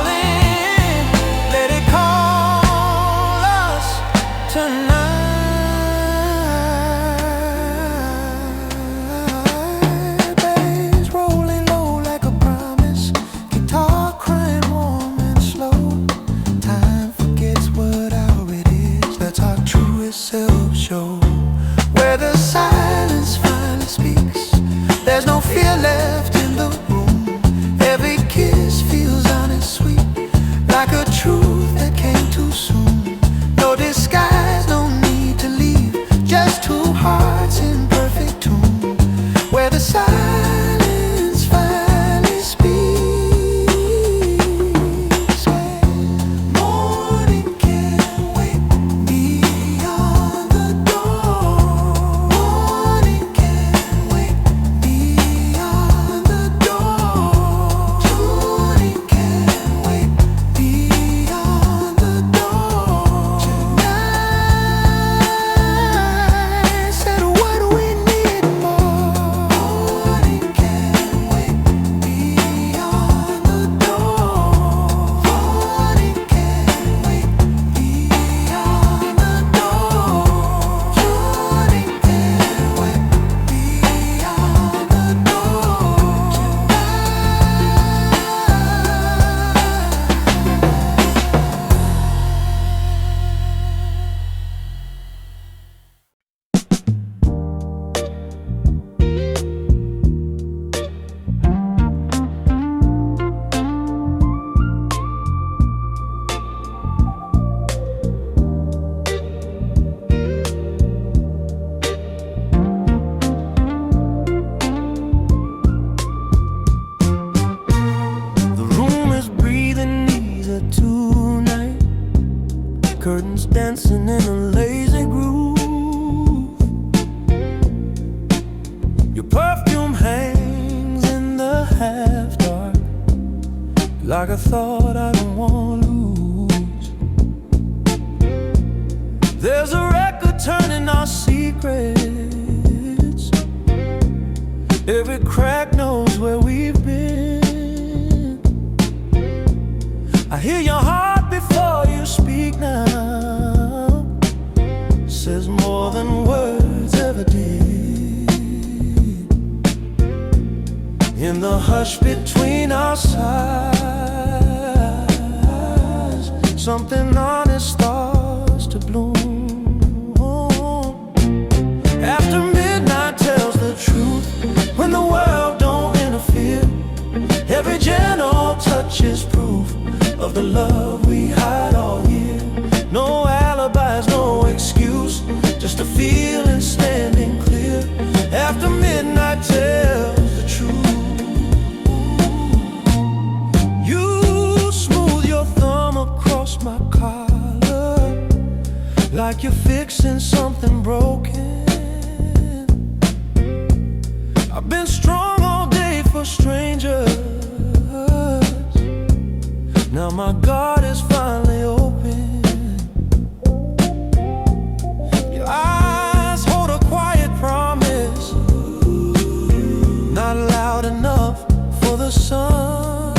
rhythms dancing in a lazy groove. Your perfume hangs in the half-dark, like a thought I don't want to lose. There's a record turning our secrets. Every crack knows where we've been. I hear your heart before you speak now. Says more than words ever did. In the hush between our sighs, something honest starts to bloom. After midnight tells the truth, when the world don't interfere, every gentle touch is proof of the love we hide all year. No alibis, no excuse, just a feeling standing clear. After midnight tells the truth. You smooth your thumb across my collar, like you're fixing something broken. I've been strong all day for strangers. Now my guard is finally open. Your eyes hold a quiet promise, not loud enough for the sun,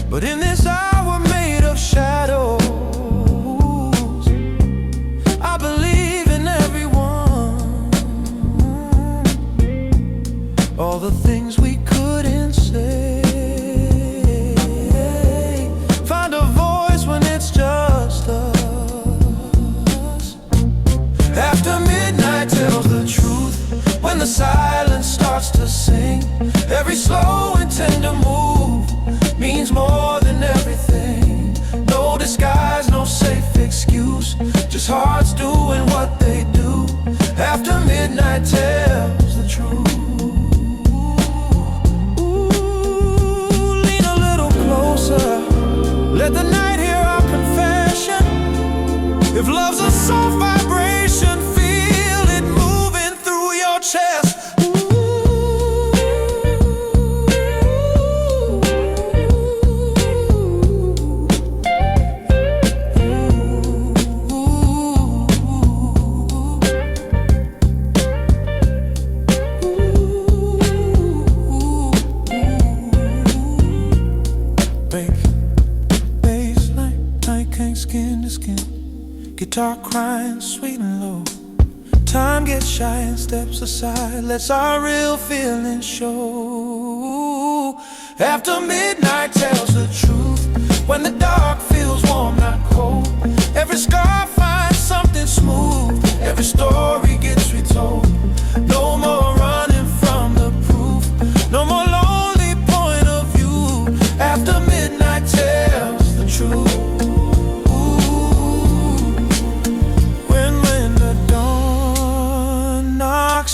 but in this hour made of shadows, I believe in everyone. All the things we couldn't say, when the silence starts to sing. Every slow and tender move means more than everything. No disguise, no safe excuse, just hearts doing what they do. After midnight tells the truth. Ooh, lean a little closer, let the night hear our confession. If love's a soft vibration, chest. Baseline, night can't skin to skin. Guitar crying sweet and low. Time gets shy and steps aside, lets our real feelings show. After midnight tells the truth, when the dark feels warm, not cold. Every scar finds something smooth, every story gets retold. No more running from the proof, no more lonely point of view. After midnight tells the truth.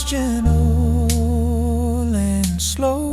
Gentle and slow,